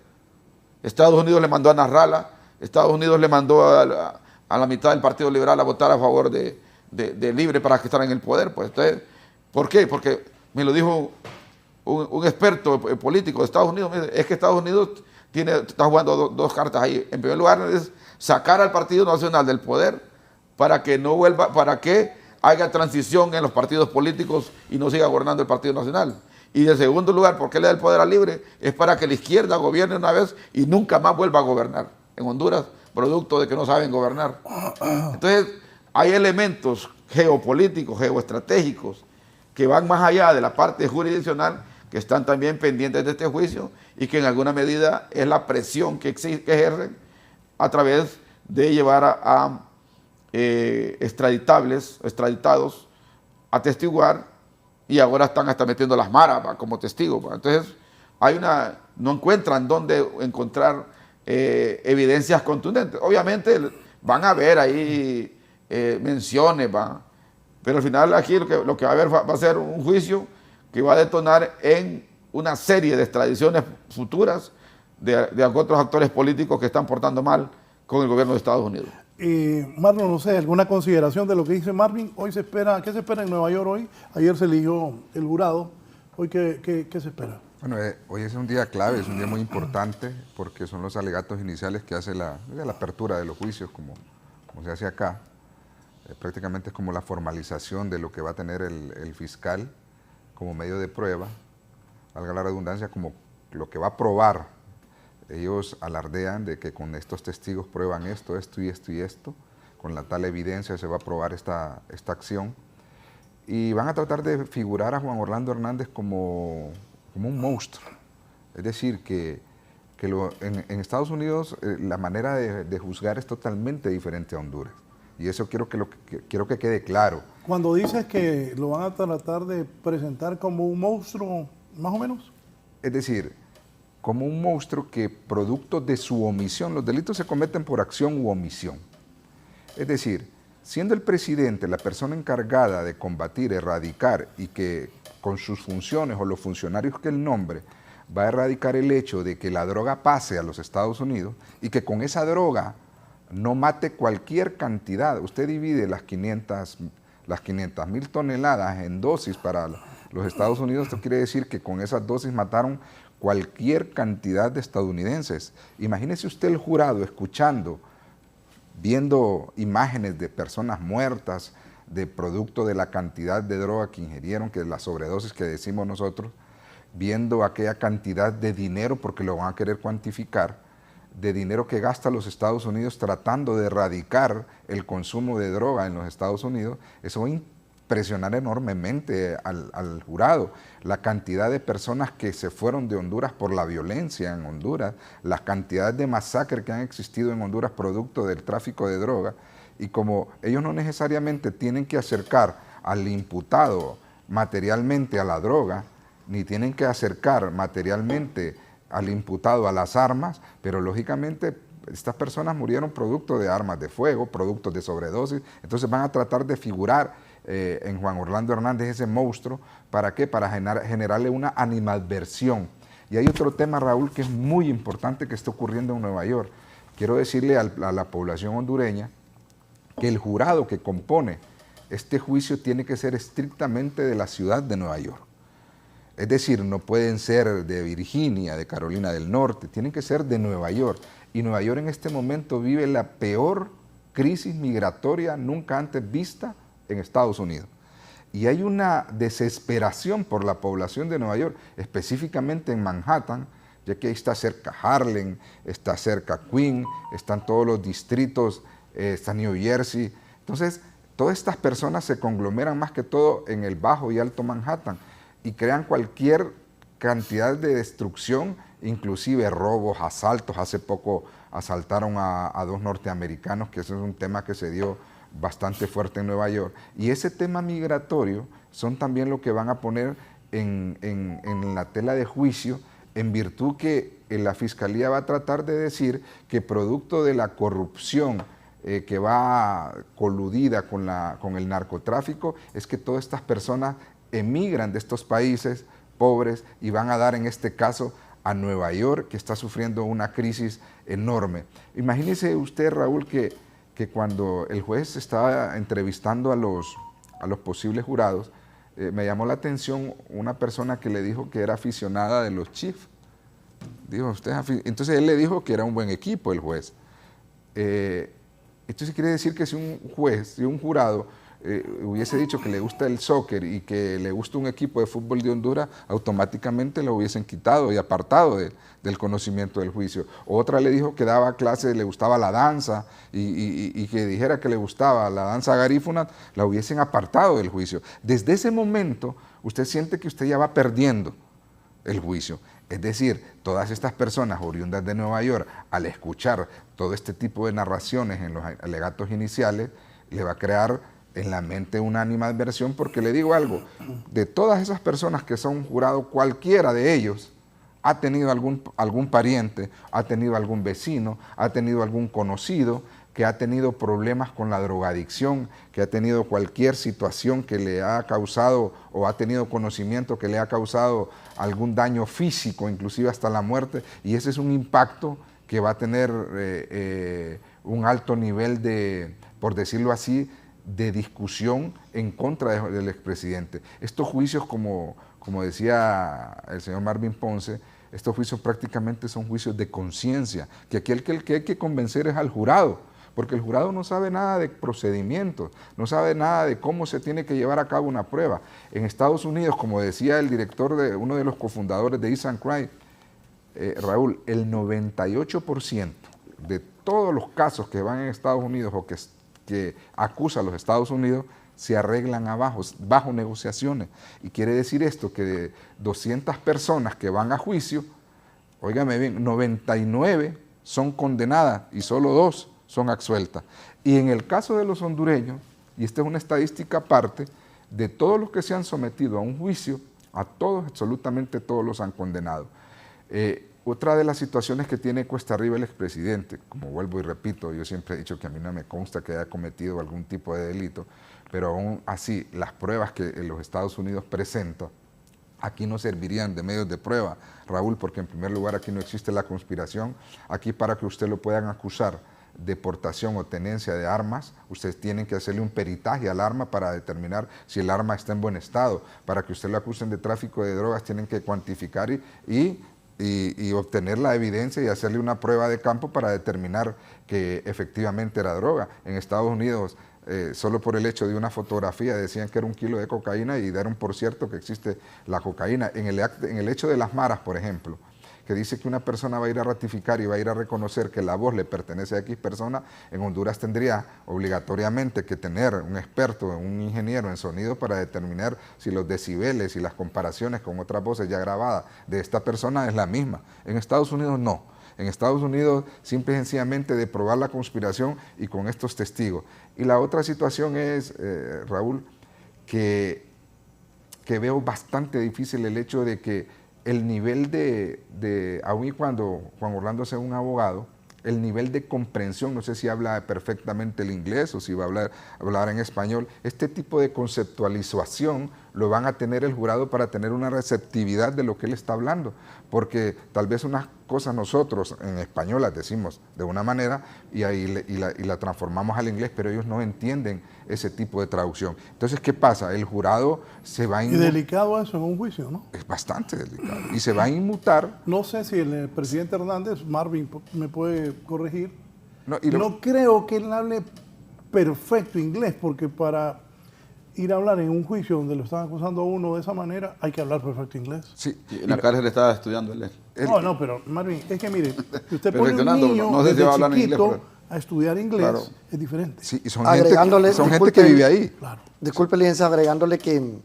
Estados Unidos le mandó a Nasrallah, Estados Unidos le mandó a la mitad del Partido Liberal a votar a favor de Libre para que estara en el poder. Pues. Entonces, ¿por qué? Porque me lo dijo un experto político de Estados Unidos, es que Estados Unidos está jugando dos cartas ahí. En primer lugar, es sacar al Partido Nacional del poder para que no vuelva, para que haya transición en los partidos políticos y no siga gobernando el Partido Nacional. Y en segundo lugar, ¿por qué le da el poder a Libre? Es para que la izquierda gobierne una vez y nunca más vuelva a gobernar en Honduras, producto de que no saben gobernar. Entonces, hay elementos geopolíticos, geoestratégicos, que van más allá de la parte jurisdiccional, que están también pendientes de este juicio y que en alguna medida es la presión que ejercen a través de llevar a extraditados a testiguar, y ahora están hasta metiendo las maras como testigos. Entonces, no encuentran dónde encontrar evidencias contundentes. Obviamente van a haber ahí menciones, pero al final aquí lo que va a haber va a ser un juicio que va a detonar en una serie de extradiciones futuras de otros actores políticos que están portando mal con el gobierno de Estados Unidos. Marlon, no sé, ¿alguna consideración de lo que dice Marvin? Hoy se espera, ¿qué se espera en Nueva York hoy? Ayer se eligió el jurado. ¿Hoy qué se espera? Bueno, hoy es un día clave, es un día muy importante porque son los alegatos iniciales que hace la apertura de los juicios, como se hace acá. Prácticamente es como la formalización de lo que va a tener el fiscal como medio de prueba, valga la redundancia, como lo que va a probar. Ellos alardean de que con estos testigos prueban esto y esto, con la tal evidencia se va a probar esta acción, y van a tratar de figurar a Juan Orlando Hernández como un monstruo. Es decir, que en Estados Unidos la manera de juzgar es totalmente diferente a Honduras, y eso quiero que quede claro. Cuando dices que lo van a tratar de presentar como un monstruo, más o menos. Es decir, como un monstruo que producto de su omisión, los delitos se cometen por acción u omisión. Es decir, siendo el presidente la persona encargada de combatir, erradicar, y que con sus funciones o los funcionarios que él nombre va a erradicar el hecho de que la droga pase a los Estados Unidos y que con esa droga no mate cualquier cantidad. Usted divide las 500.000 toneladas en dosis para los Estados Unidos, esto quiere decir que con esas dosis mataron cualquier cantidad de estadounidenses. Imagínese usted el jurado escuchando, viendo imágenes de personas muertas, de producto de la cantidad de droga que ingirieron, que es la sobredosis que decimos nosotros, viendo aquella cantidad de dinero, porque lo van a querer cuantificar, de dinero que gasta los Estados Unidos tratando de erradicar el consumo de droga en los Estados Unidos. Eso va a impresionar enormemente al jurado. La cantidad de personas que se fueron de Honduras por la violencia en Honduras, la cantidad de masacres que han existido en Honduras producto del tráfico de droga, y como ellos no necesariamente tienen que acercar al imputado materialmente a la droga, ni tienen que acercar materialmente al imputado a las armas, pero lógicamente estas personas murieron producto de armas de fuego, productos de sobredosis, entonces van a tratar de figurar en Juan Orlando Hernández ese monstruo. ¿Para qué? Para generarle una animadversión. Y hay otro tema, Raúl, que es muy importante que está ocurriendo en Nueva York. Quiero decirle a la población hondureña que el jurado que compone este juicio tiene que ser estrictamente de la ciudad de Nueva York. Es decir, no pueden ser de Virginia, de Carolina del Norte, tienen que ser de Nueva York. Y Nueva York en este momento vive la peor crisis migratoria nunca antes vista en Estados Unidos. Y hay una desesperación por la población de Nueva York, específicamente en Manhattan, ya que ahí está cerca Harlem, está cerca Queens, están todos los distritos está New Jersey. Entonces, todas estas personas se conglomeran más que todo en el Bajo y Alto Manhattan y crean cualquier cantidad de destrucción, inclusive robos, asaltos. Hace poco asaltaron a 2 norteamericanos, que eso es un tema que se dio bastante fuerte en Nueva York. Y ese tema migratorio son también lo que van a poner en la tela de juicio, en virtud que la Fiscalía va a tratar de decir que producto de la corrupción que va coludida con el narcotráfico, es que todas estas personas emigran de estos países pobres y van a dar en este caso a Nueva York, que está sufriendo una crisis enorme. Imagínese usted, Raúl, que cuando el juez estaba entrevistando a los posibles jurados, me llamó la atención una persona que le dijo que era aficionada de los Chiefs. Dijo, entonces él le dijo que era un buen equipo el juez. Entonces quiere decir que si un juez, si un jurado hubiese dicho que le gusta el soccer y que le gusta un equipo de fútbol de Honduras, automáticamente lo hubiesen quitado y apartado del conocimiento del juicio. Otra le dijo que daba clases, le gustaba la danza y que dijera que le gustaba la danza garífuna, la hubiesen apartado del juicio. Desde ese momento usted siente que usted ya va perdiendo el juicio. Es decir, todas estas personas oriundas de Nueva York, al escuchar todo este tipo de narraciones en los alegatos iniciales, le va a crear en la mente una animadversión, porque le digo algo, de todas esas personas que son jurados, cualquiera de ellos ha tenido algún pariente, ha tenido algún vecino, ha tenido algún conocido que ha tenido problemas con la drogadicción, que ha tenido cualquier situación que le ha causado o ha tenido conocimiento que le ha causado algún daño físico, inclusive hasta la muerte, y ese es un impacto que va a tener un alto nivel de, por decirlo así, de discusión en contra del expresidente. Estos juicios, como decía el señor Marvin Ponce, estos juicios prácticamente son juicios de conciencia, que aquí el que hay que convencer es al jurado, porque el jurado no sabe nada de procedimientos, no sabe nada de cómo se tiene que llevar a cabo una prueba. En Estados Unidos, como decía el director, uno de los cofundadores de East and Cry, Raúl, el 98% de todos los casos que van en Estados Unidos o que acusa a los Estados Unidos se arreglan bajo negociaciones. Y quiere decir esto, que de 200 personas que van a juicio, óigame bien, 99 son condenadas y solo 2 son absueltas. Y en el caso de los hondureños, y esta es una estadística aparte, de todos los que se han sometido a un juicio, a todos, absolutamente todos los han condenado. Otra de las situaciones que tiene cuesta arriba el expresidente, como vuelvo y repito, yo siempre he dicho que a mí no me consta que haya cometido algún tipo de delito, pero aún así las pruebas que los Estados Unidos presentan aquí no servirían de medios de prueba, Raúl, porque en primer lugar aquí no existe la conspiración. Aquí, para que usted lo puedan acusar de portación o tenencia de armas, ustedes tienen que hacerle un peritaje al arma para determinar si el arma está en buen estado. Para que usted lo acusen de tráfico de drogas, tienen que cuantificar y obtener la evidencia y hacerle una prueba de campo para determinar que efectivamente era droga. En Estados Unidos, solo por el hecho de una fotografía decían que era 1 kilo de cocaína y dieron por cierto que existe la cocaína. En el hecho de las maras, por ejemplo, que dice que una persona va a ir a ratificar y va a ir a reconocer que la voz le pertenece a X persona, en Honduras tendría obligatoriamente que tener un experto, un ingeniero en sonido para determinar si los decibeles y las comparaciones con otras voces ya grabadas de esta persona es la misma. En Estados Unidos no. En Estados Unidos simple y sencillamente de probar la conspiración y con estos testigos. Y la otra situación es, Raúl, que veo bastante difícil el hecho de que el nivel aun y cuando Juan Orlando sea un abogado, el nivel de comprensión, no sé si habla perfectamente el inglés o si va a hablar en español, este tipo de conceptualización lo van a tener el jurado para tener una receptividad de lo que él está hablando, porque tal vez unas cosas nosotros en español las decimos de una manera y la transformamos al inglés, pero ellos no entienden ese tipo de traducción. Entonces, ¿qué pasa? El jurado se va a inmutar. Y delicado eso en un juicio, ¿no? Es bastante delicado. Y se va a inmutar. No sé si el presidente Hernández, Marvin, me puede corregir. No creo que él hable perfecto inglés, porque para ir a hablar en un juicio donde lo están acusando a uno de esa manera, hay que hablar perfecto inglés. Sí, en la cárcel estaba estudiando él. No, pero Marvin, es que mire, si usted pone un niño desde chiquito a estudiar inglés, Claro. es diferente. Sí, y son Agregándole, gente que vive ahí. Claro. Disculpe, licenciado, agregándole que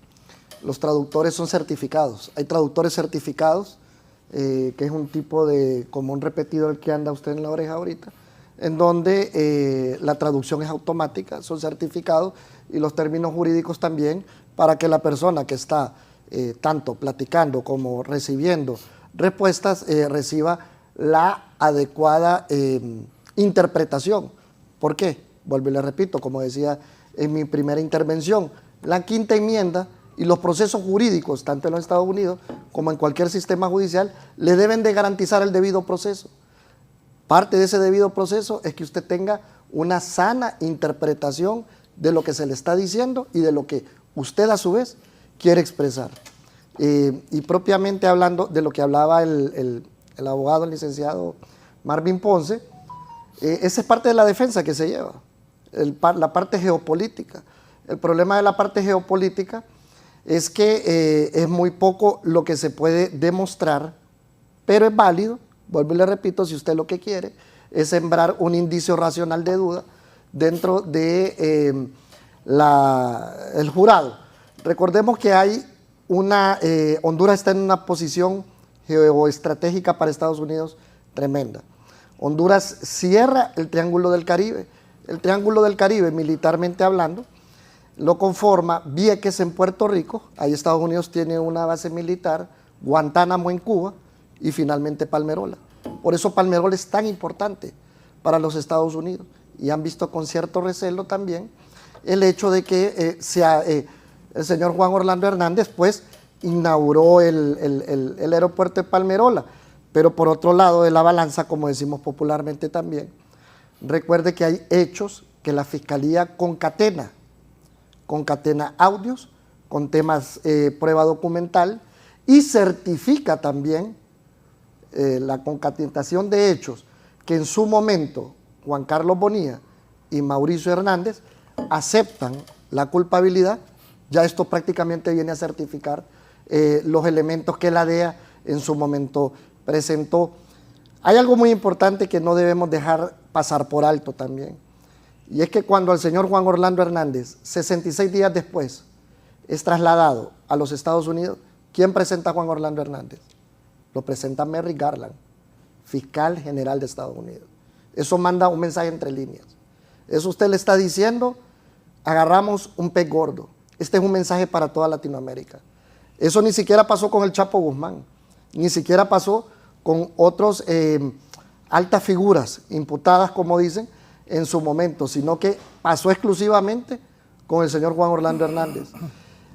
los traductores son certificados. Hay traductores certificados, que es un tipo de, como un repetidor que anda usted en la oreja ahorita, en donde la traducción es automática, son certificados, y los términos jurídicos también, para que la persona que está tanto platicando como recibiendo respuestas reciba la adecuada interpretación. ¿Por qué? Vuelvo y le repito, como decía en mi primera intervención, la quinta enmienda y los procesos jurídicos, tanto en los Estados Unidos como en cualquier sistema judicial, le deben de garantizar el debido proceso. Parte de ese debido proceso es que usted tenga una sana interpretación de lo que se le está diciendo y de lo que usted a su vez quiere expresar. Y propiamente hablando de lo que hablaba el abogado, el licenciado Marvin Ponce, esa es parte de la defensa que se lleva, la parte geopolítica. El problema de la parte geopolítica es que es muy poco lo que se puede demostrar, pero es válido, vuelvo y le repito, si usted lo que quiere es sembrar un indicio racional de duda dentro de el jurado. Recordemos que hay Honduras está en una posición geoestratégica para Estados Unidos tremenda. Honduras cierra el Triángulo del Caribe. El Triángulo del Caribe, militarmente hablando, lo conforma Vieques en Puerto Rico, ahí Estados Unidos tiene una base militar, Guantánamo en Cuba y finalmente Palmerola. Por eso Palmerola es tan importante para los Estados Unidos, y han visto con cierto recelo también el hecho de que el señor Juan Orlando Hernández pues inauguró el aeropuerto de Palmerola, pero por otro lado de la balanza, como decimos popularmente también, recuerde que hay hechos que la Fiscalía concatena audios con temas prueba documental y certifica también la concatenación de hechos que en su momento Juan Carlos Bonilla y Mauricio Hernández aceptan la culpabilidad. Ya esto prácticamente viene a certificar los elementos que la DEA en su momento presentó. Hay algo muy importante que no debemos dejar pasar por alto también, y es que cuando el señor Juan Orlando Hernández, 66 días después, es trasladado a los Estados Unidos, ¿quién presenta a Juan Orlando Hernández? Lo presenta Merrick Garland, fiscal general de Estados Unidos. Eso manda un mensaje entre líneas. Eso usted le está diciendo, agarramos un pez gordo. Este es un mensaje para toda Latinoamérica. Eso ni siquiera pasó con el Chapo Guzmán, ni siquiera pasó con otros altas figuras imputadas, como dicen, en su momento, sino que pasó exclusivamente con el señor Juan Orlando Hernández.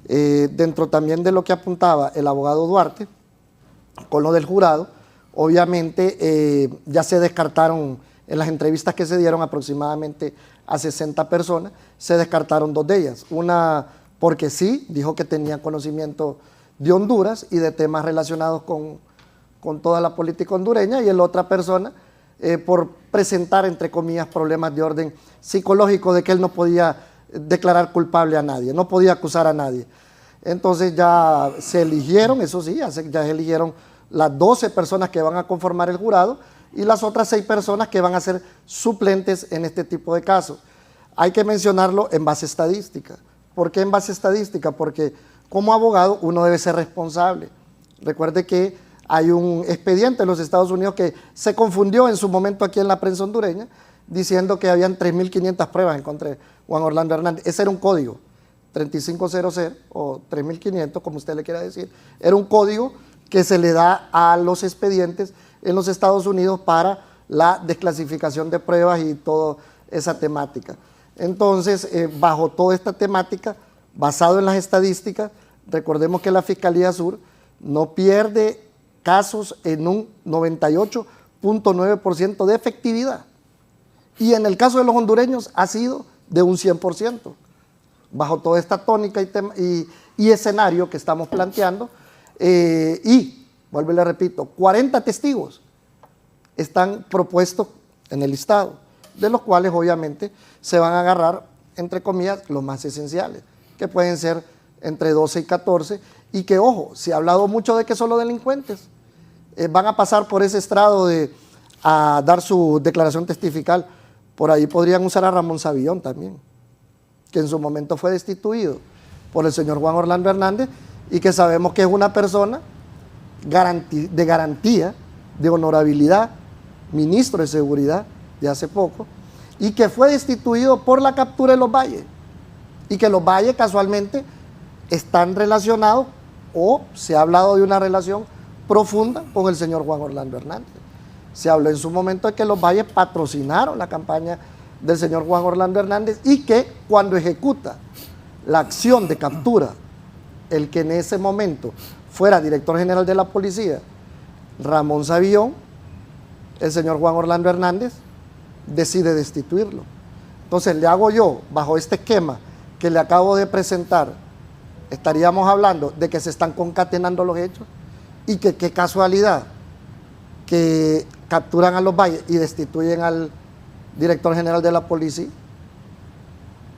Dentro también de lo que apuntaba el abogado Duarte, con lo del jurado, obviamente ya se descartaron en las entrevistas que se dieron aproximadamente a 60 personas, se descartaron 2 de ellas. Una porque sí, dijo que tenía conocimiento de Honduras y de temas relacionados con toda la política hondureña, y la otra persona por presentar, entre comillas, problemas de orden psicológico, de que él no podía declarar culpable a nadie, no podía acusar a nadie. Entonces ya se eligieron, eso sí, ya se eligieron las 12 personas que van a conformar el jurado y las otras 6 personas que van a ser suplentes en este tipo de casos. Hay que mencionarlo en base estadística. ¿Por qué en base estadística? Porque como abogado uno debe ser responsable. Recuerde que hay un expediente en los Estados Unidos que se confundió en su momento aquí en la prensa hondureña, diciendo que habían 3.500 pruebas en contra de Juan Orlando Hernández. Ese era un código, 3500 o 3.500, como usted le quiera decir. Era un código que se le da a los expedientes en los Estados Unidos para la desclasificación de pruebas y toda esa temática. Entonces, bajo toda esta temática, basado en las estadísticas, recordemos que la Fiscalía Sur no pierde casos en un 98.9% de efectividad. Y en el caso de los hondureños ha sido de un 100%. Bajo toda esta tónica y escenario que estamos planteando, y, vuelvo y le repito, 40 testigos están propuestos en el listado, de los cuales obviamente se van a agarrar, entre comillas, los más esenciales, que pueden ser entre 12 y 14, y que, ojo, se ha hablado mucho de que son los delincuentes, van a pasar por ese estrado a dar su declaración testifical, Por ahí podrían usar a Ramón Savillón también, que en su momento fue destituido por el señor Juan Orlando Hernández y que sabemos que es una persona de garantía, de honorabilidad, ministro de Seguridad de hace poco, y que fue destituido por la captura de Los Valles, y que Los Valles casualmente están relacionados, o se ha hablado de una relación profunda con el señor Juan Orlando Hernández. Se habló en su momento de que Los Valles patrocinaron la campaña del señor Juan Orlando Hernández y que cuando ejecuta la acción de captura, el que en ese momento fuera director general de la policía, Ramón Savillón, el señor Juan Orlando Hernández decide destituirlo. Entonces le hago yo, bajo este esquema que le acabo de presentar, estaríamos hablando de que se están concatenando los hechos y que qué casualidad que capturan a Los Valles y destituyen al director general de la policía.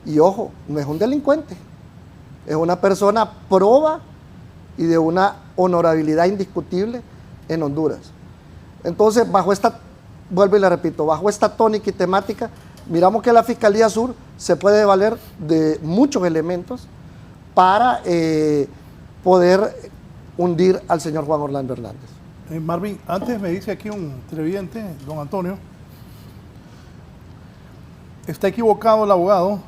Y ojo, no es un delincuente, es una persona proba y de una honorabilidad indiscutible en Honduras. Entonces, bajo esta, vuelvo y le repito, bajo esta tónica y temática, miramos que la Fiscalía Sur se puede valer de muchos elementos para poder hundir al señor Juan Orlando Hernández. Marvin, antes me dice aquí un televidente, don Antonio, está equivocado el abogado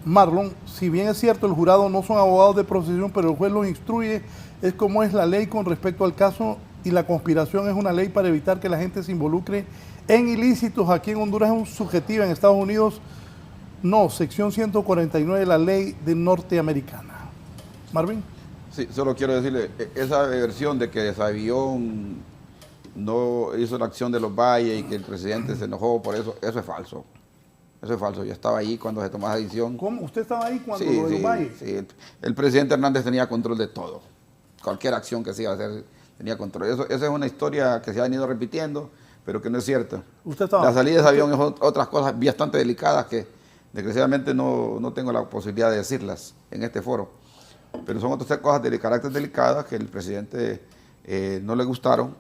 Marlon. Si bien es cierto, el jurado no son abogados de profesión, pero el juez los instruye, es como es la ley con respecto al caso, y la conspiración es una ley para evitar que la gente se involucre en ilícitos. Aquí en Honduras es un subjetiva, en Estados Unidos no, sección 149 de la ley de norteamericana. Marvin. Sí, solo quiero decirle, esa versión de que Savillón no hizo la acción de Los Valles y que el presidente se enojó por eso, eso es falso. Eso es falso, yo estaba ahí cuando se tomó esa decisión. ¿Cómo? ¿Usted estaba ahí cuando Sí, lo de Los Valles? sí, el presidente Hernández tenía control de todo. Cualquier acción que se iba a hacer tenía control. Esa es una historia que se ha venido repitiendo, pero que no es cierta. ¿Usted estaba? La salida de Savillón es otras cosas bastante delicadas que desgraciadamente no tengo la posibilidad de decirlas en este foro. Pero son otras cosas de carácter delicadas que el presidente no le gustaron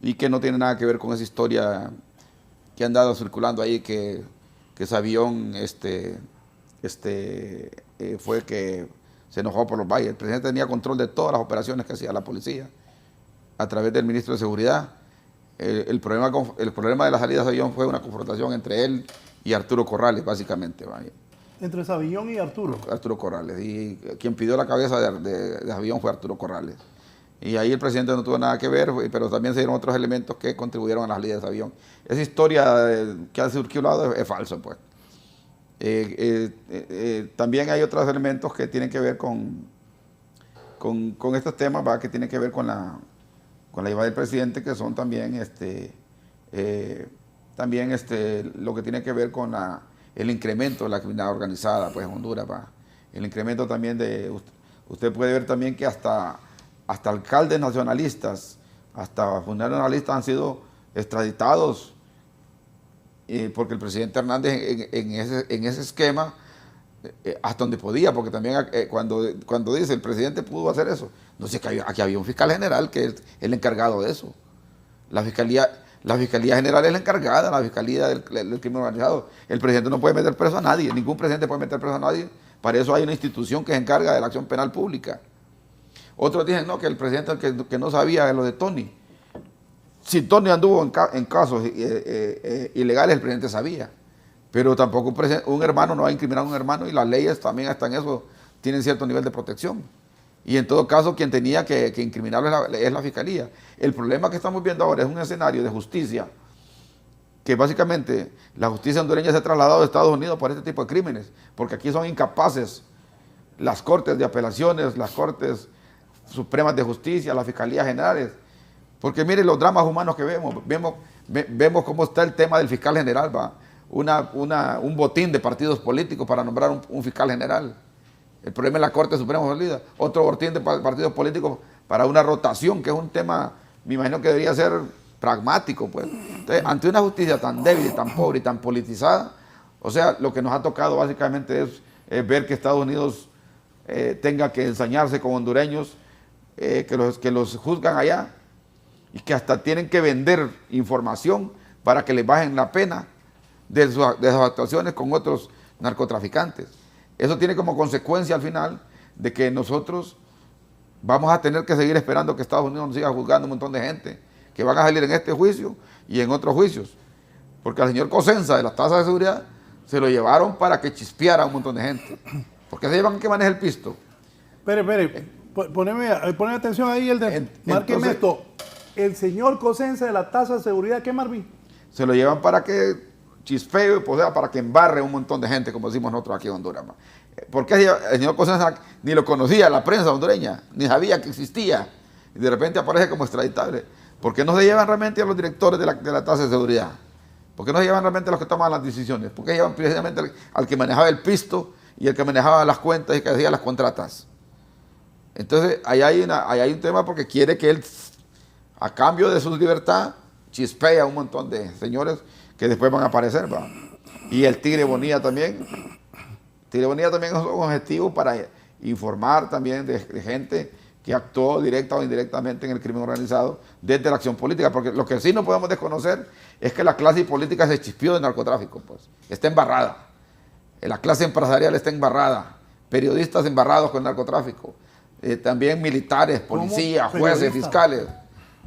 y que no tiene nada que ver con esa historia que han dado circulando ahí que Savillón fue que se enojó por Los Valles. El presidente tenía control de todas las operaciones que hacía la policía a través del ministro de Seguridad. El problema de la salida de Savillón fue una confrontación entre él y Arturo Corrales, básicamente. ¿Vale? Entre Savillón y Arturo. Arturo Corrales. Y quien pidió la cabeza de Savillón fue Arturo Corrales. Y ahí el presidente no tuvo nada que ver, pero también se dieron otros elementos que contribuyeron a la salida de Savillón. Esa historia que ha circulado es falso, pues. También hay otros elementos que tienen que ver con estos temas, ¿va? Que tienen que ver con la llevada del presidente, que son también lo que tiene que ver con el incremento de la criminalidad organizada, pues en Honduras, ¿va? El incremento también usted puede ver también que hasta alcaldes nacionalistas, hasta funcionarios nacionalistas han sido extraditados porque el presidente Hernández en ese esquema, hasta donde podía, porque también cuando dice el presidente pudo hacer eso, no sé, que aquí había un fiscal general que es el encargado de eso. La fiscalía general es la encargada, la fiscalía del crimen organizado. El presidente no puede meter preso a nadie, ningún presidente puede meter preso a nadie. Para eso hay una institución que se encarga de la acción penal pública. Otros dicen no, que el presidente que no sabía de lo de Tony. Si Tony anduvo en casos ilegales, el presidente sabía. Pero tampoco un hermano no va a incriminar a un hermano, y las leyes también hasta en eso tienen cierto nivel de protección. Y en todo caso, quien tenía que incriminarlo es la fiscalía. El problema que estamos viendo ahora es un escenario de justicia que básicamente la justicia hondureña se ha trasladado a Estados Unidos por este tipo de crímenes, porque aquí son incapaces las cortes de apelaciones, las cortes supremas de justicia, las fiscalías generales. Porque mire los dramas humanos que vemos cómo está el tema del fiscal general, ¿va? Un botín de partidos políticos para nombrar un fiscal general. El problema es la Corte Suprema de Justicia, otro botín de partidos políticos para una rotación, que es un tema, me imagino que debería ser pragmático, pues. Entonces, ante una justicia tan débil, tan pobre y tan politizada, o sea, lo que nos ha tocado básicamente es ver que Estados Unidos tenga que ensañarse con hondureños que los juzgan allá, y que hasta tienen que vender información para que les bajen la pena de sus actuaciones con otros narcotraficantes. Eso tiene como consecuencia al final de que nosotros vamos a tener que seguir esperando que Estados Unidos nos siga juzgando un montón de gente que van a salir en este juicio y en otros juicios. Porque al señor Cosenza de las tasas de seguridad se lo llevaron para que chispeara a un montón de gente. ¿Por qué se llevan que maneja el pisto? Espere, poneme atención ahí, márqueme esto. El señor Cosenza de la tasa de seguridad, ¿qué, Marvin? Se lo llevan para que chispee, o sea, para que embarre un montón de gente, como decimos nosotros aquí en Honduras. Porque el señor Cosenza ni lo conocía la prensa hondureña, ni sabía que existía, y de repente aparece como extraditable. ¿Por qué no se llevan realmente a los directores de la tasa de seguridad? ¿Por qué no se llevan realmente a los que toman las decisiones? ¿Por qué llevan precisamente al que manejaba el pisto y el que manejaba las cuentas y que hacía las contratas? Entonces, ahí hay un tema porque quiere que él, a cambio de su libertad, chispea a un montón de señores que después van a aparecer, ¿va? Y el Tigre Bonilla también. Tigre Bonilla también es un objetivo para informar también de gente que actuó directa o indirectamente en el crimen organizado desde la acción política, porque lo que sí no podemos desconocer es que la clase política se chispió de narcotráfico, pues, está embarrada. La clase empresarial está embarrada, periodistas embarrados con narcotráfico, también militares, policías, jueces, fiscales.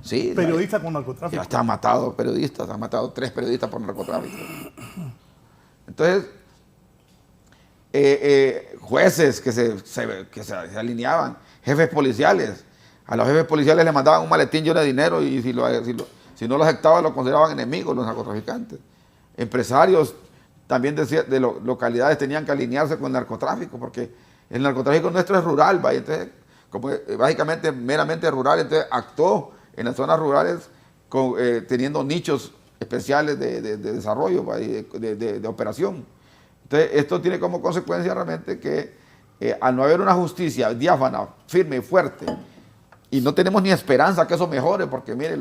Sí, periodistas con narcotráfico. Ya están matados periodistas, han matado 3 periodistas por narcotráfico. Entonces, jueces que se alineaban, jefes policiales. A los jefes policiales les mandaban un maletín lleno de dinero y si no lo aceptaban lo consideraban enemigos los narcotraficantes. Empresarios también de localidades tenían que alinearse con el narcotráfico porque el narcotráfico nuestro es rural, ¿va? Y entonces, como básicamente meramente rural, entonces actuó en las zonas rurales teniendo nichos especiales de desarrollo, ¿va? Y de operación. Entonces, esto tiene como consecuencia realmente que al no haber una justicia diáfana, firme y fuerte, y no tenemos ni esperanza que eso mejore, porque mire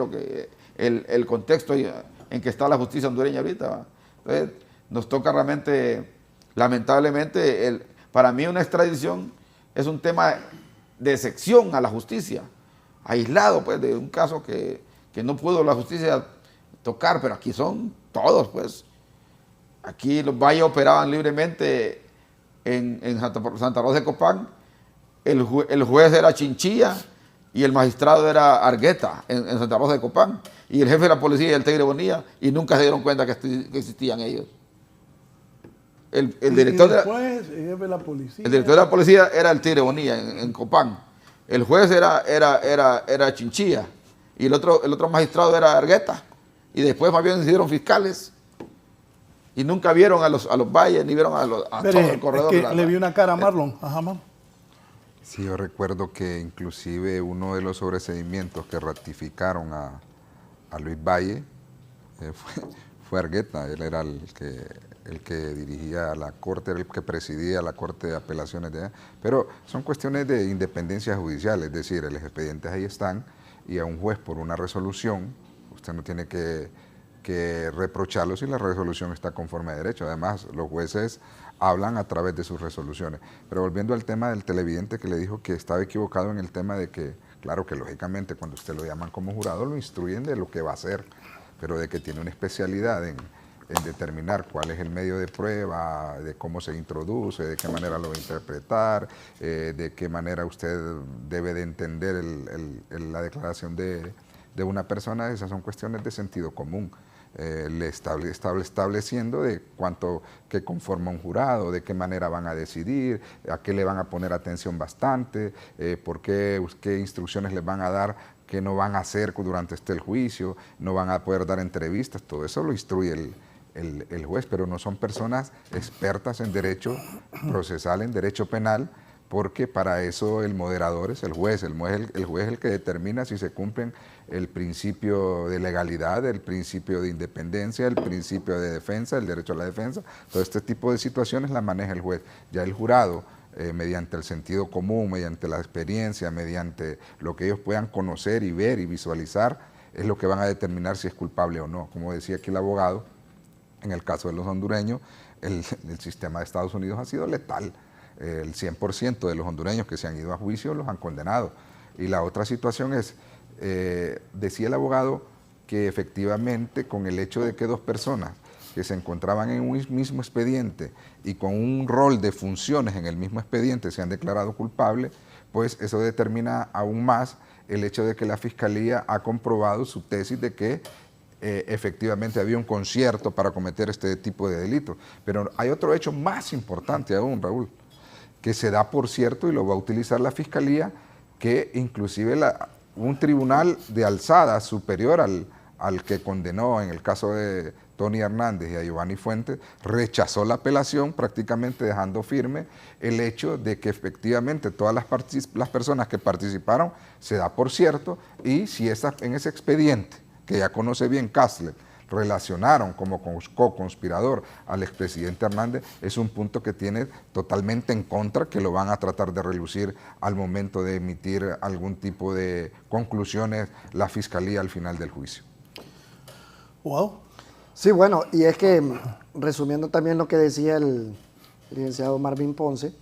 el contexto en que está la justicia hondureña ahorita, ¿va? Entonces, nos toca realmente, lamentablemente, para mí una extradición es un tema de excepción a la justicia, aislado pues de un caso que no pudo la justicia tocar, pero aquí son todos pues. Aquí los valles operaban libremente en Santa Rosa de Copán, el juez era Chinchilla y el magistrado era Argueta en Santa Rosa de Copán, y el jefe de la policía y el Tigre Bonilla, y nunca se dieron cuenta que existían ellos. El director de la policía era el Tigre Bonilla en Copán. El juez era Chinchilla y el otro magistrado era Argueta. Y después más bien se hicieron fiscales y nunca vieron a los valles ni vieron a todo el corredor. Es que le vi una cara a Marlon. Ajá, Marlon. Sí, yo recuerdo que inclusive uno de los sobreseimientos que ratificaron a Luis Valle fue Argueta. Él era el que dirigía la corte, era el que presidía la corte de apelaciones de allá. Pero son cuestiones de independencia judicial, es decir, los expedientes ahí están y a un juez por una resolución, usted no tiene que reprocharlo si la resolución está conforme a derecho. Además, los jueces hablan a través de sus resoluciones. Pero volviendo al tema del televidente que le dijo que estaba equivocado en el tema de que, claro que lógicamente cuando usted lo llaman como jurado lo instruyen de lo que va a hacer, pero de que tiene una especialidad en determinar cuál es el medio de prueba, de cómo se introduce, de qué manera lo va a interpretar, de qué manera usted debe de entender la declaración de una persona. Esas son cuestiones de sentido común. Le estableciendo de qué conforma un jurado, de qué manera van a decidir, a qué le van a poner atención bastante, qué instrucciones les van a dar, qué no van a hacer durante el juicio, no van a poder dar entrevistas, todo eso lo instruye el juez, pero no son personas expertas en derecho procesal, en derecho penal, porque para eso el moderador es el juez es el que determina si se cumplen el principio de legalidad, el principio de independencia, el principio de defensa, el derecho a la defensa. Todo este tipo de situaciones las maneja el juez. Ya el jurado, mediante el sentido común, mediante la experiencia, mediante lo que ellos puedan conocer y ver y visualizar, es lo que van a determinar si es culpable o no. Como decía aquí el abogado, en el caso de los hondureños, el sistema de Estados Unidos ha sido letal. El 100% de los hondureños que se han ido a juicio los han condenado. Y la otra situación es, decía el abogado, que efectivamente con el hecho de que 2 personas que se encontraban en un mismo expediente y con un rol de funciones en el mismo expediente se han declarado culpables, pues eso determina aún más el hecho de que la Fiscalía ha comprobado su tesis de que efectivamente había un concierto para cometer este tipo de delitos. Pero hay otro hecho más importante aún, Raúl, que se da por cierto y lo va a utilizar la Fiscalía, que inclusive un tribunal de alzada superior al que condenó en el caso de Tony Hernández y a Giovanni Fuentes, rechazó la apelación, prácticamente dejando firme el hecho de que efectivamente todas las personas que participaron se da por cierto, y si en ese expediente, que ya conoce bien Kastler, relacionaron como co-conspirador al expresidente Hernández, es un punto que tiene totalmente en contra, que lo van a tratar de relucir al momento de emitir algún tipo de conclusiones la Fiscalía al final del juicio. Wow. Sí, bueno, y es que, resumiendo también lo que decía el licenciado Marvin Ponce,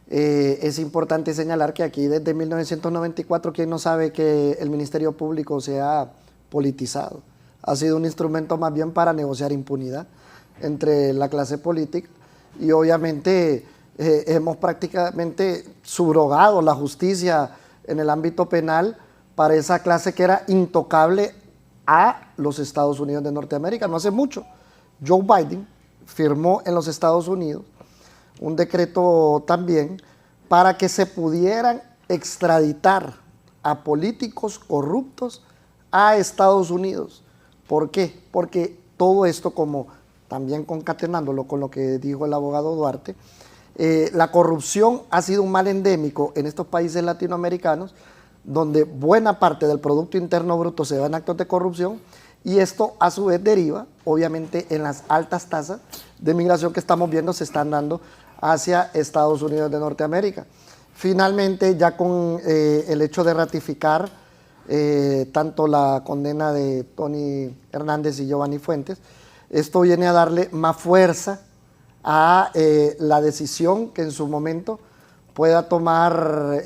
es importante señalar que aquí desde 1994, ¿quién no sabe que el Ministerio Público se ha politizado? Ha sido un instrumento más bien para negociar impunidad entre la clase política y obviamente hemos prácticamente subrogado la justicia en el ámbito penal para esa clase que era intocable a los Estados Unidos de Norteamérica. No hace mucho, Joe Biden firmó en los Estados Unidos un decreto también para que se pudieran extraditar a políticos corruptos a Estados Unidos. ¿Por qué? Porque todo esto, como también concatenándolo con lo que dijo el abogado Duarte, la corrupción ha sido un mal endémico en estos países latinoamericanos, donde buena parte del Producto Interno Bruto se da en actos de corrupción, y esto a su vez deriva, obviamente, en las altas tasas de migración que estamos viendo se están dando hacia Estados Unidos de Norteamérica. Finalmente, ya con el hecho de ratificar tanto la condena de Tony Hernández y Giovanni Fuentes, esto viene a darle más fuerza a la decisión que en su momento pueda tomar,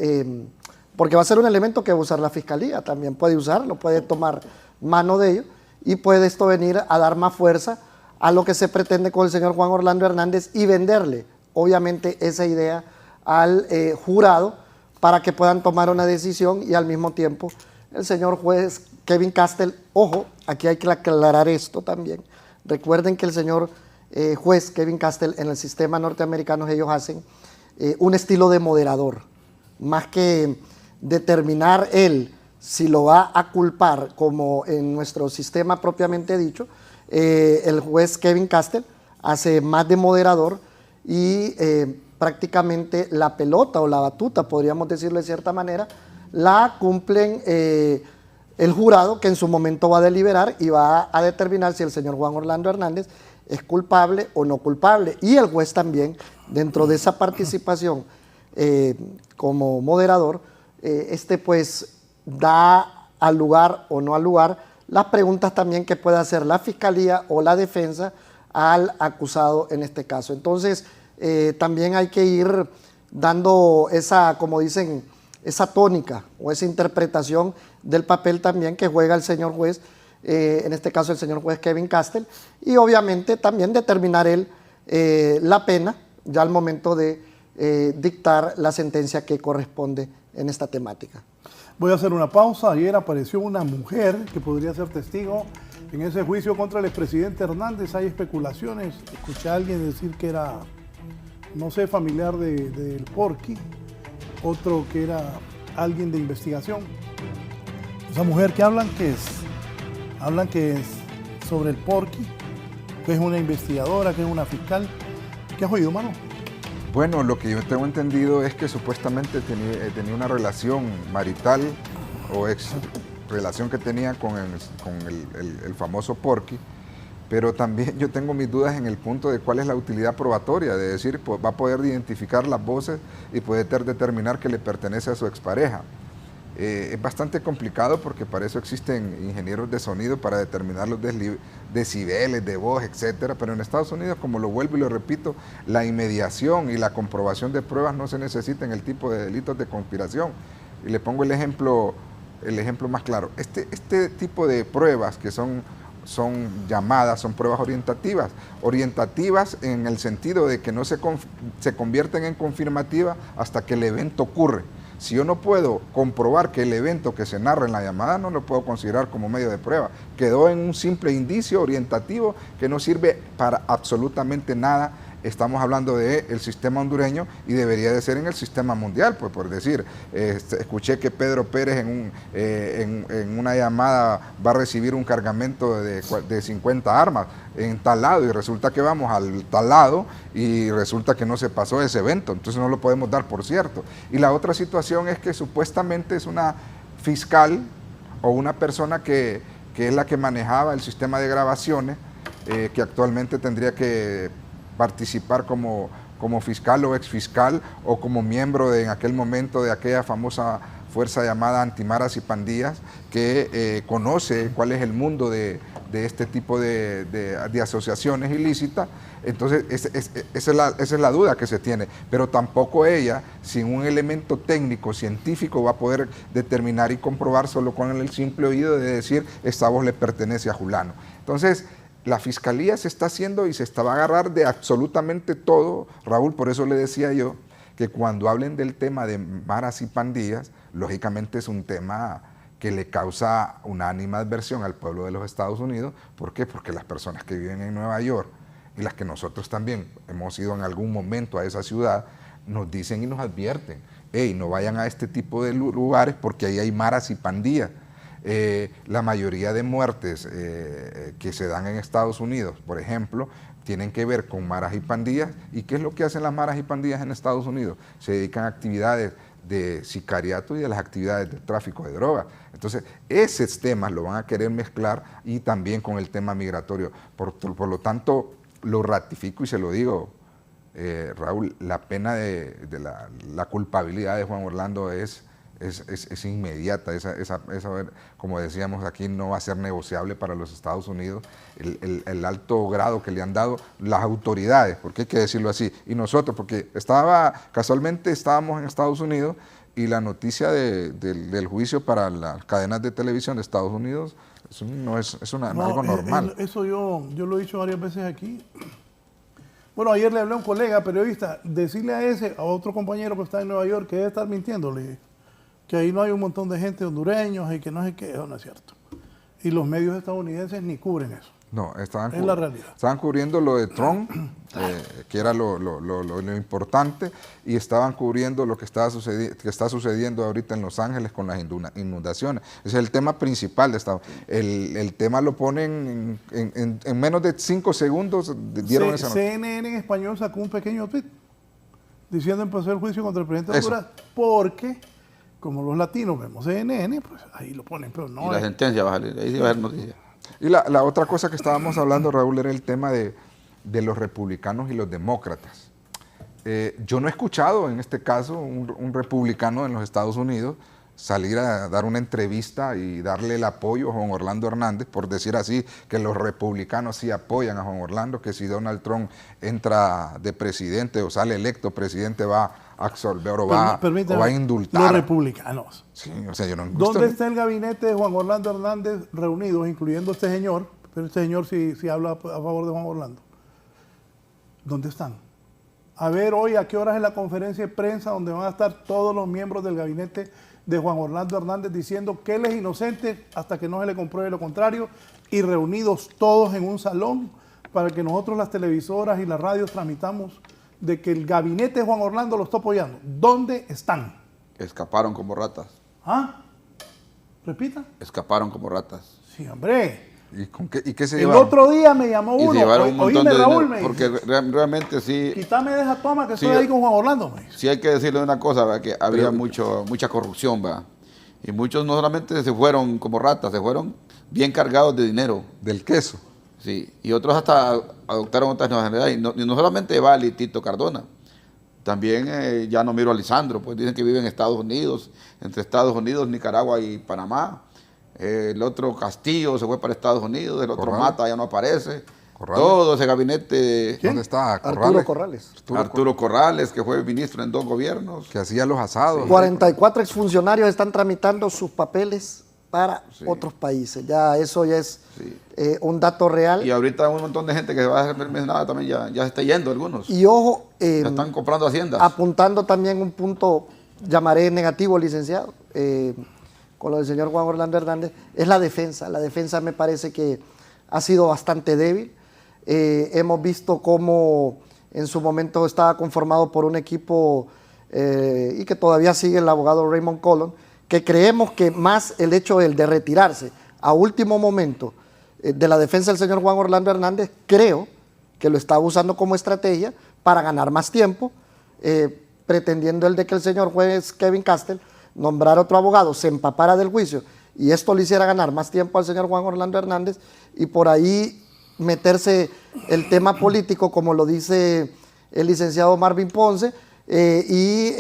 porque va a ser un elemento que va a usar la Fiscalía, también puede usarlo, puede tomar mano de ello, y puede esto venir a dar más fuerza a lo que se pretende con el señor Juan Orlando Hernández y venderle, obviamente, esa idea al jurado para que puedan tomar una decisión, y al mismo tiempo el señor juez Kevin Castell, ojo, aquí hay que aclarar esto también. Recuerden que el señor juez Kevin Castell, en el sistema norteamericano ellos hacen un estilo de moderador, más que determinar él si lo va a culpar, como en nuestro sistema propiamente dicho, el juez Kevin Castell hace más de moderador y prácticamente la pelota o la batuta, podríamos decirlo de cierta manera, la cumplen el jurado, que en su momento va a deliberar y va a determinar si el señor Juan Orlando Hernández es culpable o no culpable. Y el juez también, dentro de esa participación como moderador, pues da al lugar o no al lugar las preguntas también que puede hacer la Fiscalía o la defensa al acusado en este caso. Entonces, también hay que ir dando esa, como dicen, esa tónica o esa interpretación del papel también que juega el señor juez, en este caso el señor juez Kevin Castell, y obviamente también determinar él la pena ya al momento de dictar la sentencia que corresponde en esta temática. Voy a hacer una pausa. Ayer apareció una mujer que podría ser testigo en ese juicio contra el expresidente Hernández. Hay especulaciones. Escuché a alguien decir que era, no sé, familiar del Porky, otro que era alguien de investigación. Esa mujer que hablan que es sobre el Porky, que es una investigadora, que es una fiscal. ¿Qué has oído, mano? Bueno, lo que yo tengo entendido es que supuestamente tenía una relación marital o ex relación que tenía con el famoso Porky, pero también yo tengo mis dudas en el punto de cuál es la utilidad probatoria, de decir, pues, va a poder identificar las voces y poder determinar que le pertenece a su expareja. Es bastante complicado porque para eso existen ingenieros de sonido para determinar los decibeles de voz, etcétera, pero en Estados Unidos, como lo vuelvo y lo repito, la inmediación y la comprobación de pruebas no se necesita en el tipo de delitos de conspiración. Y le pongo el ejemplo más claro. Este tipo de pruebas que son son llamadas, son pruebas orientativas. Orientativas en el sentido de que no se convierten en confirmativas hasta que el evento ocurre. Si yo no puedo comprobar que el evento que se narra en la llamada, no lo puedo considerar como medio de prueba. Quedó en un simple indicio orientativo que no sirve para absolutamente nada. Estamos hablando del sistema hondureño y debería de ser en el sistema mundial, pues por decir, escuché que Pedro Pérez en una llamada va a recibir un cargamento de 50 armas en tal lado y resulta que vamos al tal lado y resulta que no se pasó ese evento, entonces no lo podemos dar por cierto. Y la otra situación es que supuestamente es una fiscal o una persona que es la que manejaba el sistema de grabaciones, que actualmente tendría que participar como fiscal o exfiscal o como miembro en aquel momento de aquella famosa fuerza llamada Antimaras y Pandillas, que conoce cuál es el mundo de este tipo de asociaciones ilícitas. Entonces esa es la duda que se tiene, pero tampoco ella, sin un elemento técnico, científico, va a poder determinar y comprobar solo con el simple oído de decir esta voz le pertenece a Julano. Entonces la Fiscalía se está haciendo y se va a agarrar de absolutamente todo, Raúl, por eso le decía yo que cuando hablen del tema de maras y pandillas, lógicamente es un tema que le causa una animadversión al pueblo de los Estados Unidos. ¿Por qué? Porque las personas que viven en Nueva York y las que nosotros también hemos ido en algún momento a esa ciudad, nos dicen y nos advierten, hey, no vayan a este tipo de lugares porque ahí hay maras y pandillas. La mayoría de muertes que se dan en Estados Unidos, por ejemplo, tienen que ver con maras y pandillas. ¿Y qué es lo que hacen las maras y pandillas en Estados Unidos? Se dedican a actividades de sicariato y de las actividades de tráfico de drogas. Entonces, esos temas lo van a querer mezclar y también con el tema migratorio. Por lo tanto, lo ratifico y se lo digo, Raúl, la pena de la culpabilidad de Juan Orlando es inmediata, como decíamos aquí, no va a ser negociable para los Estados Unidos, el alto grado que le han dado las autoridades, porque hay que decirlo así, y nosotros, porque casualmente estábamos en Estados Unidos y la noticia del juicio para las cadenas de televisión de Estados Unidos no es algo normal. Eso yo lo he dicho varias veces aquí. Bueno, ayer le hablé a un colega periodista, decirle a otro compañero que está en Nueva York que debe estar mintiéndole, que ahí no hay un montón de gente hondureños y que no sé qué, eso no es cierto. Y los medios estadounidenses ni cubren eso. No, es la realidad. Estaban cubriendo lo de Trump, que era lo importante, y estaban cubriendo lo que está sucediendo ahorita en Los Ángeles con las inundaciones. Ese es el tema principal de Estados Unidos. El tema lo ponen en menos de 5 segundos. Dieron esa noticia. CNN en español sacó un pequeño tweet diciendo empezó el juicio contra el presidente de Honduras porque, como los latinos vemos CNN, pues ahí lo ponen, pero no. Y la sentencia va a salir, ahí sí va a haber noticia. Y la otra cosa que estábamos hablando, Raúl, era el tema de los republicanos y los demócratas. Yo no he escuchado en este caso un republicano en los Estados Unidos salir a dar una entrevista y darle el apoyo a Juan Orlando Hernández, por decir así, que los republicanos sí apoyan a Juan Orlando, que si Donald Trump entra de presidente o sale electo presidente va a absolver o va a indultar. Los republicanos. Sí, o sea, yo no ¿Dónde está el gabinete de Juan Orlando Hernández reunidos, incluyendo este señor? Pero este señor sí habla a favor de Juan Orlando. ¿Dónde están? A ver hoy a qué horas es la conferencia de prensa donde van a estar todos los miembros del gabinete de Juan Orlando Hernández diciendo que él es inocente hasta que no se le compruebe lo contrario, y reunidos todos en un salón para que nosotros las televisoras y las radios transmitamos de que el gabinete de Juan Orlando lo está apoyando. ¿Dónde están? Escaparon como ratas. ¿Ah? ¿Repita? Escaparon como ratas. Sí, hombre. ¿Y qué se El llevaron? otro día me llamó uno. Y se llevaron un montón de Raúl, dinero, porque realmente sí. Quítame de esa toma que sí, estoy ahí con Juan Orlando. Me dice. Sí hay que decirle una cosa, ¿verdad? Que había mucha corrupción, ¿verdad? Y muchos no solamente se fueron como ratas, se fueron bien cargados de dinero. Del queso. Sí, y otros hasta adoptaron otras nacionalidades. Y no solamente Vali y Tito Cardona, también ya no miro a Lisandro, pues dicen que vive en Estados Unidos, entre Estados Unidos, Nicaragua y Panamá. El otro Castillo se fue para Estados Unidos, el otro Mata ya no aparece. Todo ese gabinete. ¿Dónde está? Arturo Corrales. Arturo Corrales, que fue ministro en 2 gobiernos. Que hacía los asados. 44 exfuncionarios están tramitando sus papeles para otros países. Ya eso ya es Sí. un dato real. Y ahorita un montón de gente que va a ser mencionada también ya se está yendo algunos. Y ojo, Ya están comprando haciendas. apuntando también un punto, llamaré negativo, licenciado, con lo del señor Juan Orlando Hernández, es la defensa. La defensa me parece que ha sido bastante débil. Hemos visto cómo en su momento estaba conformado por un equipo y que todavía sigue el abogado Raymond Colon, que creemos que más el hecho de retirarse a último momento de la defensa del señor Juan Orlando Hernández, creo que lo estaba usando como estrategia para ganar más tiempo, pretendiendo el de que el señor juez Kevin Castell nombrara otro abogado, se empapara del juicio y esto le hiciera ganar más tiempo al señor Juan Orlando Hernández y por ahí meterse el tema político, como lo dice el licenciado Marvin Ponce, y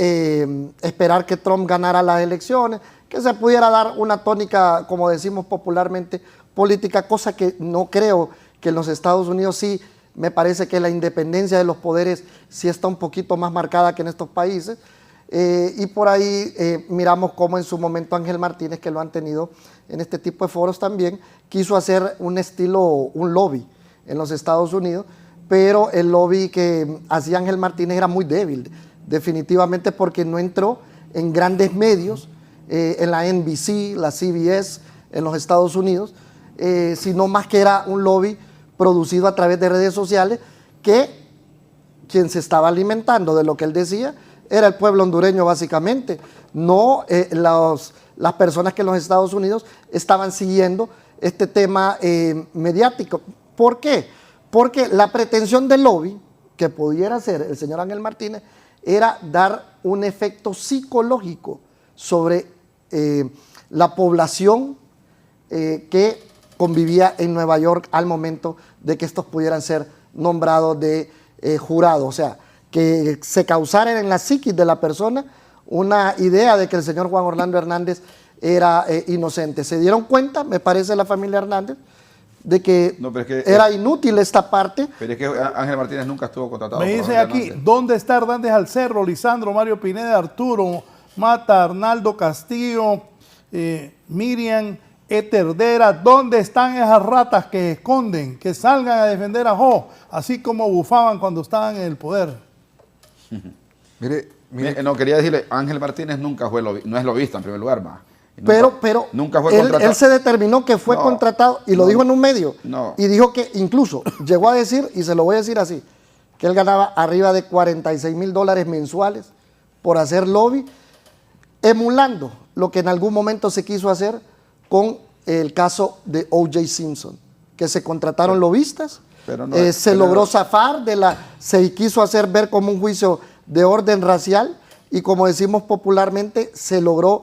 esperar que Trump ganara las elecciones, que se pudiera dar una tónica, como decimos popularmente, política, cosa que no creo que en los Estados Unidos sí. Me parece que la independencia de los poderes sí está un poquito más marcada que en estos países. Y por ahí miramos cómo en su momento Ángel Martínez, que lo han tenido en este tipo de foros también, quiso hacer un estilo, un lobby en los Estados Unidos, pero el lobby que hacía Ángel Martínez era muy débil, definitivamente porque no entró en grandes medios, en la NBC, la CBS, en los Estados Unidos, sino más que era un lobby producido a través de redes sociales, que quien se estaba alimentando de lo que él decía era el pueblo hondureño básicamente, no las personas que en los Estados Unidos estaban siguiendo este tema mediático. ¿Por qué? Porque la pretensión del lobby que pudiera hacer el señor Ángel Martínez era dar un efecto psicológico sobre la población que convivía en Nueva York al momento de que estos pudieran ser nombrados de jurado, o sea, que se causara en la psiquis de la persona una idea de que el señor Juan Orlando Hernández era inocente. Se dieron cuenta, me parece, la familia Hernández, de que, No, pero es que era inútil esta parte. Pero es que Ángel Martínez nunca estuvo contratado. Me por dice Jorge aquí, Hernández. ¿dónde está Hernández Alcerro, Lisandro, Mario Pineda, Arturo, Mata, Arnaldo Castillo, Miriam, Eterdera? ¿Dónde están esas ratas que esconden? Que salgan a defender a Jo, así como bufaban cuando estaban en el poder. Mire, No, quería decirle, Ángel Martínez nunca fue no es lobista en primer lugar, más. Pero nunca fue él contratado. se determinó que fue No, contratado y lo no, dijo en un medio. no. Y dijo que incluso llegó a decir, y se lo voy a decir así, que él ganaba arriba de $46,000 mensuales por hacer lobby, emulando lo que en algún momento se quiso hacer con el caso de O.J. Simpson, que se contrataron lobistas, pero no, se pero logró no. zafar se quiso hacer ver como un juicio de orden racial y como decimos popularmente, se logró,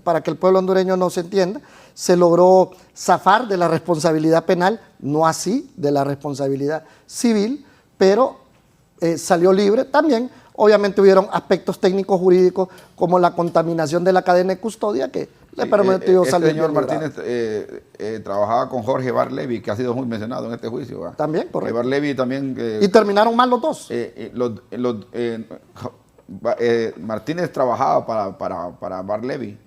para que el pueblo hondureño no se entienda, se logró zafar de la responsabilidad penal, no así de la responsabilidad civil, pero salió libre. También, obviamente, hubieron aspectos técnicos jurídicos como la contaminación de la cadena de custodia que le permitió este salir señor bien librado. Martínez trabajaba con Jorge Barlevi, que ha sido muy mencionado en este juicio. ¿va? También, correcto. Barlevi también... Y terminaron mal los dos. Martínez trabajaba para Barlevi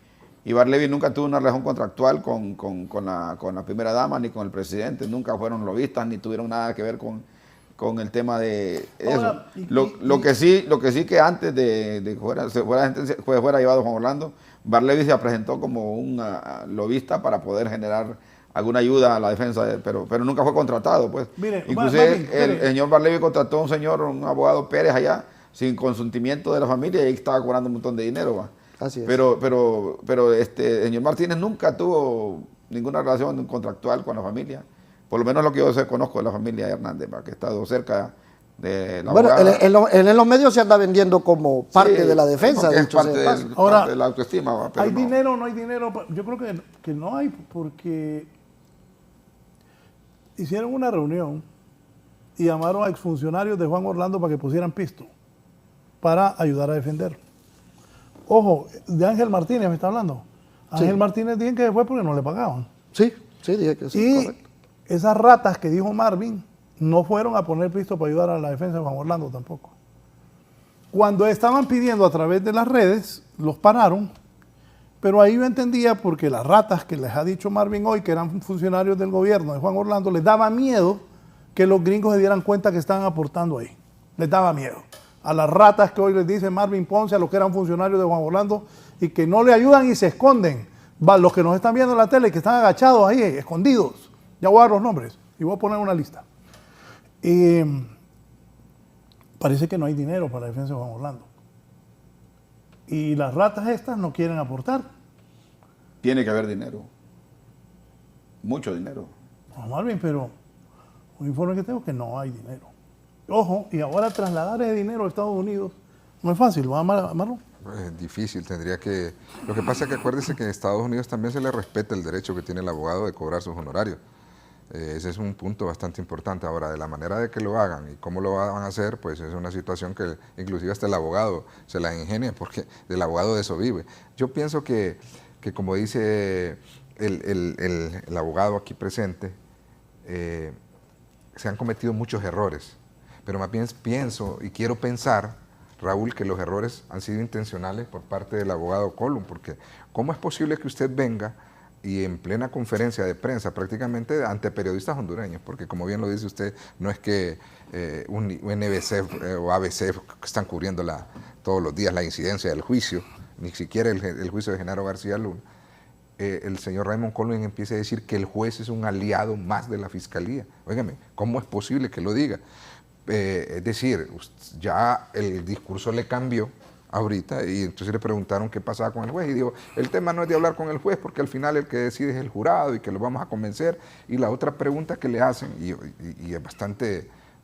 y Barlevi nunca tuvo una relación contractual con la primera dama ni con el presidente, nunca fueron lobistas ni tuvieron nada que ver con el tema de Ahora, eso. Lo que sí que antes de que fuera llevado Juan Orlando, Barlevi se presentó como un lobista para poder generar alguna ayuda a la defensa, pero nunca fue contratado, pues. Mire, Inclusive el mire. señor Barlevi contrató a un abogado Pérez allá, sin consentimiento de la familia, y ahí estaba cobrando un montón de dinero, ¿va? Así es. Pero el señor Martínez nunca tuvo ninguna relación contractual con la familia, por lo menos lo que yo conozco de la familia Hernández, ¿va? Que he estado cerca de la Bueno, abogada. él en los medios se anda vendiendo como parte Sí, de la defensa. porque es dicho sea parte, de paso. Ahora, parte de la autoestima. ¿va? Pero ¿hay no. dinero o no hay dinero? Yo creo que no hay, porque hicieron una reunión y llamaron a exfuncionarios de Juan Orlando para que pusieran pisto para ayudar a defender. Ojo, de Ángel Martínez me está hablando. Ángel Sí. Martínez dice que fue porque no le pagaban. Sí, dije que sí, Y correcto. esas ratas que dijo Marvin no fueron a poner pisto para ayudar a la defensa de Juan Orlando tampoco. Cuando estaban pidiendo a través de las redes, los pararon Pero ahí yo entendía porque las ratas que les ha dicho Marvin hoy, que eran funcionarios del gobierno de Juan Orlando, les daba miedo que los gringos se dieran cuenta que estaban aportando ahí. Les daba miedo. A las ratas que hoy les dice Marvin Ponce, a los que eran funcionarios de Juan Orlando y que no le ayudan y se esconden. Los que nos están viendo en la tele, que están agachados ahí, escondidos. Ya voy a dar los nombres y voy a poner una lista. Parece que no hay dinero para la defensa de Juan Orlando. Y las ratas estas no quieren aportar. Tiene que haber dinero. Mucho dinero. No, Marvin, pero un informe que tengo es que no hay dinero. Ojo, y ahora trasladar ese dinero a Estados Unidos no es fácil, ¿va, Marlon? Es difícil, tendría que... Lo que pasa es que acuérdese que en Estados Unidos también se le respeta el derecho que tiene el abogado de cobrar sus honorarios. Ese es un punto bastante importante. Ahora, de la manera de que lo hagan y cómo lo van a hacer, pues es una situación que inclusive hasta el abogado se la ingenia, porque el abogado de eso vive. Yo pienso que como dice el abogado aquí presente, se han cometido muchos errores, pero más bien pienso y quiero pensar, Raúl, que los errores han sido intencionales por parte del abogado Colum, porque ¿cómo es posible que usted venga y en plena conferencia de prensa, prácticamente ante periodistas hondureños, porque como bien lo dice usted, no es que un NBC o ABC están cubriendo todos los días la incidencia del juicio, ni siquiera el juicio de Genaro García Luna, el señor Raymond Colum empieza a decir que el juez es un aliado más de la fiscalía. Óigame, ¿cómo es posible que lo diga? Es decir, ya el discurso le cambió ahorita y entonces le preguntaron qué pasaba con el juez y dijo, el tema no es de hablar con el juez porque al final el que decide es el jurado y que lo vamos a convencer. Y la otra pregunta que le hacen, y es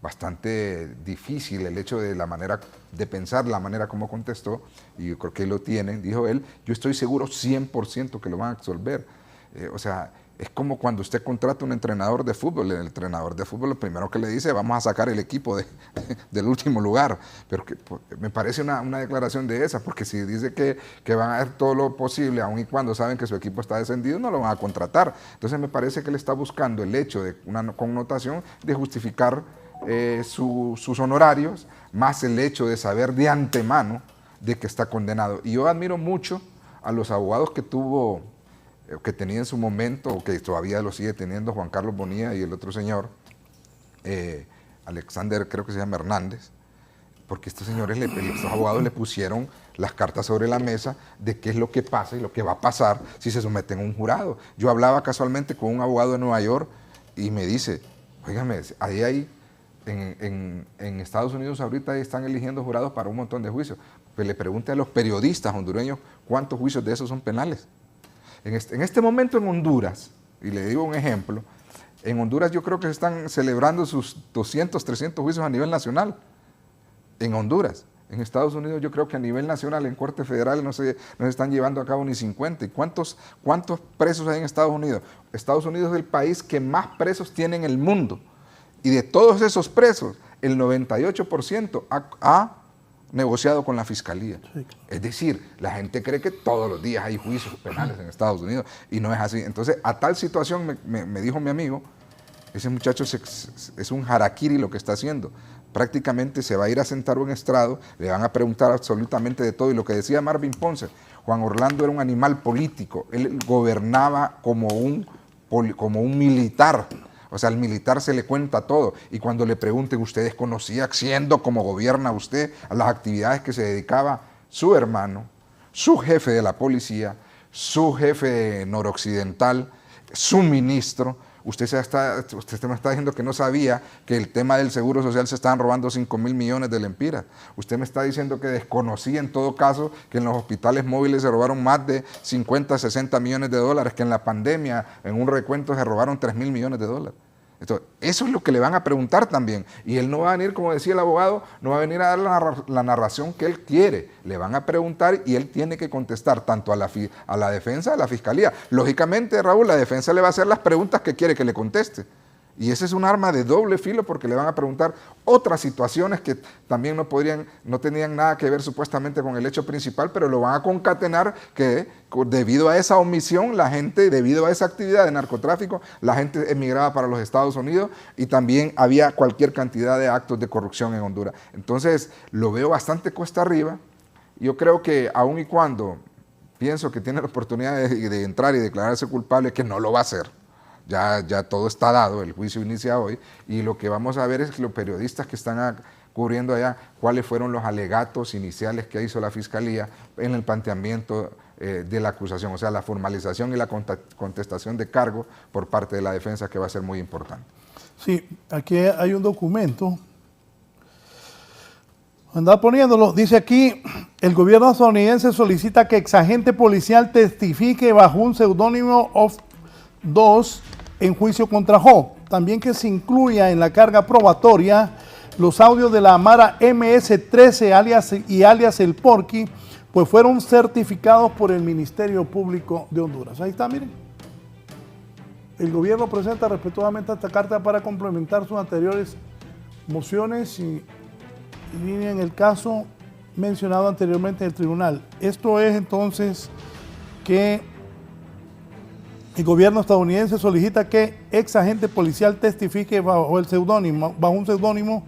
bastante difícil el hecho de la manera de pensar, la manera como contestó, y yo creo que lo tienen, dijo él, yo estoy seguro 100% que lo van a absolver. O sea, es como cuando usted contrata un entrenador de fútbol, el entrenador de fútbol lo primero que le dice, vamos a sacar el equipo del último lugar, pero me parece una declaración de esa, porque si dice que van a hacer todo lo posible, aun y cuando saben que su equipo está descendido, no lo van a contratar. Entonces me parece que él está buscando el hecho de una connotación de justificar sus honorarios, más el hecho de saber de antemano de que está condenado. Y yo admiro mucho a los abogados que tenía en su momento, o que todavía lo sigue teniendo, Juan Carlos Bonilla y el otro señor, Alexander, creo que se llama Hernández, porque estos señores, estos abogados le pusieron las cartas sobre la mesa de qué es lo que pasa y lo que va a pasar si se someten a un jurado. Yo hablaba casualmente con un abogado de Nueva York y me dice, óigame, en Estados Unidos ahorita están eligiendo jurados para un montón de juicios. Pues le pregunte a los periodistas hondureños cuántos juicios de esos son penales. En este momento en Honduras, y le digo un ejemplo, en Honduras yo creo que se están celebrando sus 200, 300 juicios a nivel nacional. En Honduras. En Estados Unidos yo creo que a nivel nacional, en Corte Federal, no se están llevando a cabo ni 50. ¿Y cuántos presos hay en Estados Unidos? Estados Unidos es el país que más presos tiene en el mundo. Y de todos esos presos, el 98% ha negociado con la fiscalía. Sí, claro. Es decir, la gente cree que todos los días hay juicios penales en Estados Unidos y no es así. Entonces, a tal situación, me dijo mi amigo, ese muchacho es un harakiri lo que está haciendo. Prácticamente se va a ir a sentar un estrado, le van a preguntar absolutamente de todo. Y lo que decía Marvin Ponce, Juan Orlando era un animal político, él gobernaba como un militar. O sea, al militar se le cuenta todo. Y cuando le pregunten, ¿usted desconocía, siendo como gobierna usted, a las actividades que se dedicaba su hermano, su jefe de la policía, su jefe noroccidental, su ministro? Usted me está diciendo que no sabía que el tema del seguro social se estaban robando 5.000 millones de lempiras. Usted me está diciendo que desconocía en todo caso que en los hospitales móviles se robaron más de 50, 60 millones de dólares, que en la pandemia en un recuento se robaron 3.000 millones de dólares. Entonces, eso es lo que le van a preguntar también. Y él no va a venir, como decía el abogado, no va a venir a dar la narración que él quiere. Le van a preguntar y él tiene que contestar tanto a la defensa, a la fiscalía. Lógicamente, Raúl, la defensa le va a hacer las preguntas que quiere que le conteste. Y ese es un arma de doble filo porque le van a preguntar otras situaciones que también no tenían nada que ver supuestamente con el hecho principal, pero lo van a concatenar que debido a esa omisión, debido a esa actividad de narcotráfico, la gente emigraba para los Estados Unidos y también había cualquier cantidad de actos de corrupción en Honduras. Entonces, lo veo bastante cuesta arriba. Yo creo que aun y cuando pienso que tiene la oportunidad de entrar y declararse culpable, que no lo va a hacer. Ya todo está dado, el juicio inicia hoy, y lo que vamos a ver es que los periodistas que están cubriendo allá, cuáles fueron los alegatos iniciales que hizo la Fiscalía en el planteamiento de la acusación, o sea, la formalización y la contestación de cargo por parte de la defensa, que va a ser muy importante. Sí, aquí hay un documento. Andaba poniéndolo, dice aquí, el gobierno estadounidense solicita que exagente policial testifique bajo un seudónimo of 2 en juicio contra Ho. También que se incluya en la carga probatoria los audios de la Mara MS-13 alias El Porky, pues fueron certificados por el Ministerio Público de Honduras. Ahí está, miren. El gobierno presenta respetuosamente esta carta para complementar sus anteriores mociones y en el caso mencionado anteriormente en el tribunal. Esto es entonces que el gobierno estadounidense solicita que ex agente policial testifique bajo un seudónimo,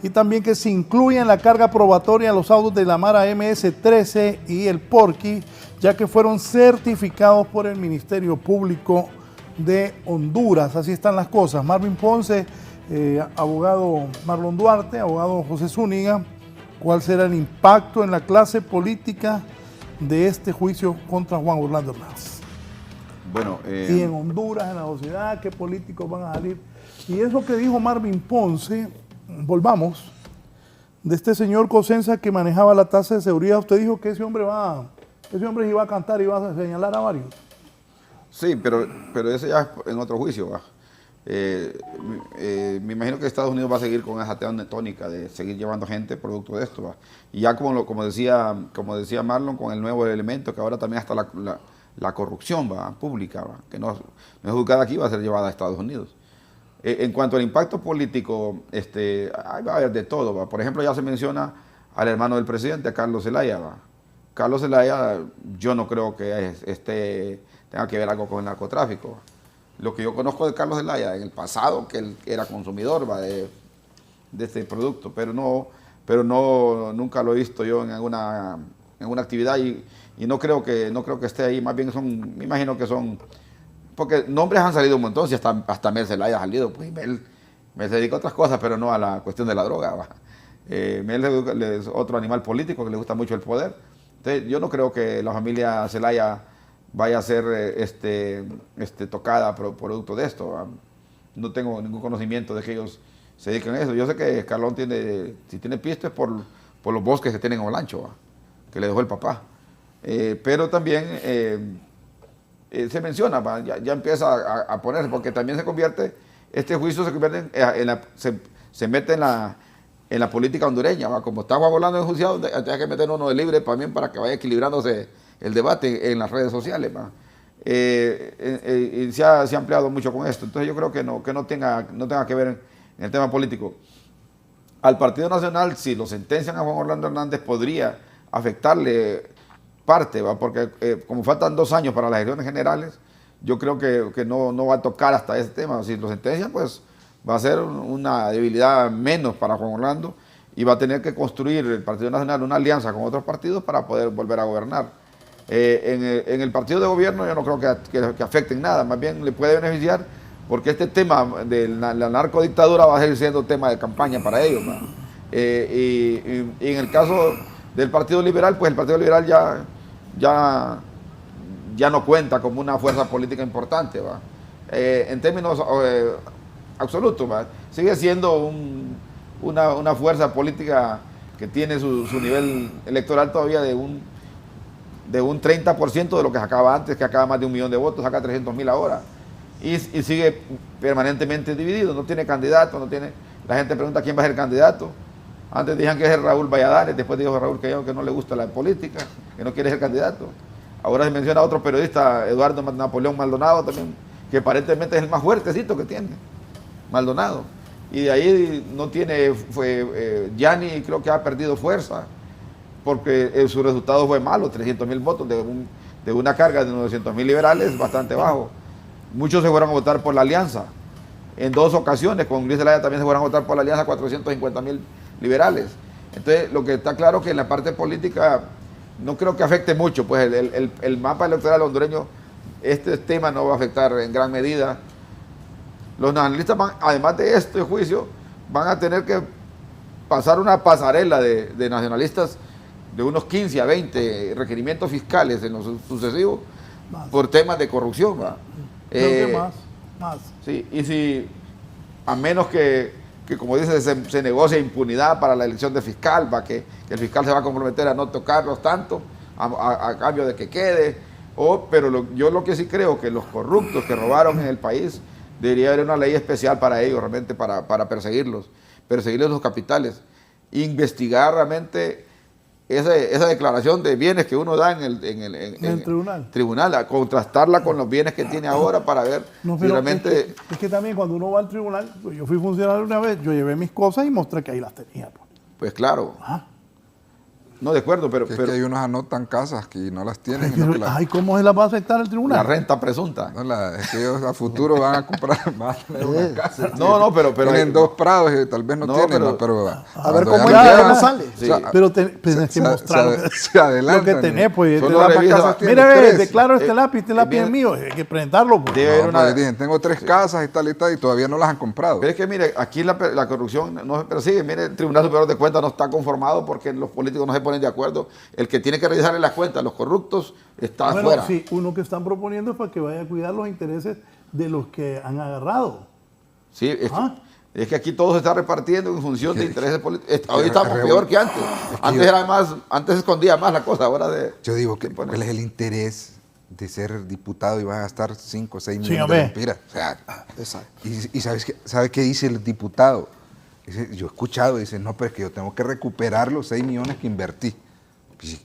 y también que se incluya en la carga probatoria los audios de la Mara MS-13 y El Porky, ya que fueron certificados por el Ministerio Público de Honduras. Así están las cosas. Marvin Ponce, abogado Marlon Duarte, abogado José Zúñiga, ¿cuál será el impacto en la clase política de este juicio contra Juan Orlando Hernández? Bueno, y en Honduras, en la sociedad, ¿qué políticos van a salir? Y eso que dijo Marvin Ponce, volvamos, de este señor Cosenza que manejaba la tasa de seguridad. Usted dijo que ese hombre iba a cantar y va a señalar a varios. Sí, pero ese ya es en otro juicio, ¿va? Me imagino que Estados Unidos va a seguir con esa tónica de seguir llevando gente producto de esto, ¿va? Y ya como decía Marlon, con el nuevo elemento, que ahora también hasta la corrupción va pública, ¿va? Que no es juzgada aquí, va a ser llevada a Estados Unidos. En cuanto al impacto político, va a haber de todo, ¿va? Por ejemplo, ya se menciona al hermano del presidente, a Carlos Zelaya, ¿va? Carlos Zelaya, yo no creo que tenga que ver algo con el narcotráfico, ¿va? Lo que yo conozco de Carlos Zelaya en el pasado, que él era consumidor, ¿va? de este producto, pero nunca lo he visto yo en alguna actividad, y no creo que esté ahí. Más bien me imagino que son, porque nombres han salido un montón, si hasta Mel Zelaya ha salido, pues Mel se dedica a otras cosas, pero no a la cuestión de la droga, ¿va? Mel es otro animal político que le gusta mucho el poder. Entonces, yo no creo que la familia Zelaya vaya a ser tocada por producto de esto, ¿va? No tengo ningún conocimiento de que ellos se dediquen a eso. Yo sé que Escalón si tiene pistas por los bosques que tienen en Olancho, ¿va? Que le dejó el papá. Pero también se menciona, ¿va? Ya empieza a ponerse, porque también este juicio se convierte se mete en la política hondureña, ¿va? Como está Juan Orlando enjuiciado, hay que meter uno de libre también para que vaya equilibrándose el debate en las redes sociales, ¿va? Y se ha ampliado mucho con esto. Entonces yo creo que no tenga que ver en el tema político. Al Partido Nacional, si lo sentencian a Juan Orlando Hernández, podría afectarle parte, ¿va? Porque como faltan 2 años para las elecciones generales, yo creo que no va a tocar hasta ese tema. Si lo sentencian, pues va a ser una debilidad menos para Juan Orlando, y va a tener que construir el Partido Nacional una alianza con otros partidos para poder volver a gobernar. En el partido de gobierno yo no creo que afecten nada, más bien le puede beneficiar, porque este tema de la narcodictadura va a seguir siendo tema de campaña para ellos, ¿no? Y en el caso del Partido Liberal, pues el Partido Liberal ya no cuenta como una fuerza política importante, ¿va? En términos absolutos, ¿va? Sigue siendo una fuerza política que tiene su nivel electoral todavía de un 30% de lo que sacaba antes, que sacaba más de 1 millón de votos, saca 300,000 ahora. Y sigue permanentemente dividido, no tiene candidato, la gente pregunta quién va a ser el candidato. Antes dijeron que es Raúl Valladares, después dijo Raúl que no le gusta la política, que no quiere ser candidato. Ahora se menciona a otro periodista, Eduardo Napoleón Maldonado también, que aparentemente es el más fuertecito que tiene, Maldonado. Y de ahí no tiene, Gianni creo que ha perdido fuerza, porque su resultado fue malo, 300,000 votos de una carga de 900,000 liberales, bastante bajo. Muchos se fueron a votar por la alianza. En 2 ocasiones, con Luis Zelaya también se fueron a votar por la alianza 450,000 liberales. Entonces, lo que está claro es que en la parte política no creo que afecte mucho, pues el mapa electoral hondureño, este tema no va a afectar en gran medida. Los nacionalistas van, además de este juicio, van a tener que pasar una pasarela de nacionalistas de unos 15 a 20 requerimientos fiscales en los sucesivos por temas de corrupción. Creo que más. Sí, y si, a menos que como dice, se negocie impunidad para la elección de fiscal, para que el fiscal se va a comprometer a no tocarlos tanto, a cambio de que quede. Pero yo lo que sí creo que los corruptos que robaron en el país, debería haber una ley especial para ellos, realmente para perseguirlos los capitales, investigar realmente esa declaración de bienes que uno da en el tribunal, a contrastarla con los bienes que tiene ahora para ver si realmente... Es que también cuando uno va al tribunal, yo fui funcionario una vez, yo llevé mis cosas y mostré que ahí las tenía. Pues claro. No, de acuerdo, pero es que hay unos anotan casas que no las tienen. Ay, ¿cómo se las va a aceptar el tribunal? La renta presunta. No, es que ellos a futuro van a comprar más de una casa. No, pero tienen 2 prados y tal vez no tienen, pero a ver cómo ya sale. Sí. Pero tenés que mostrar se adelantan. lo que tenés, pues. Mira, declaro este lápiz es mío, hay que presentarlo. Pues. Dicen, tengo 3 casas y tal, y todavía no las han comprado. Pero es que, mire, aquí la corrupción no se persigue. Mire, el Tribunal Superior de Cuentas no está conformado porque los políticos no se ponen de acuerdo. El que tiene que revisarle las cuentas, los corruptos, está afuera. Sí, uno que están proponiendo es para que vaya a cuidar los intereses de los que han agarrado. Sí, es que aquí todo se está repartiendo en función de intereses políticos. Hoy estamos peor que antes. Antes se escondía más la cosa, ahora yo digo, ¿cuál es el interés de ser diputado y vas a gastar 5 o 6 millones de lempiras? O sea, y ¿sabe qué dice el diputado? Yo he escuchado, dice, no, pero es que yo tengo que recuperar los 6 millones que invertí.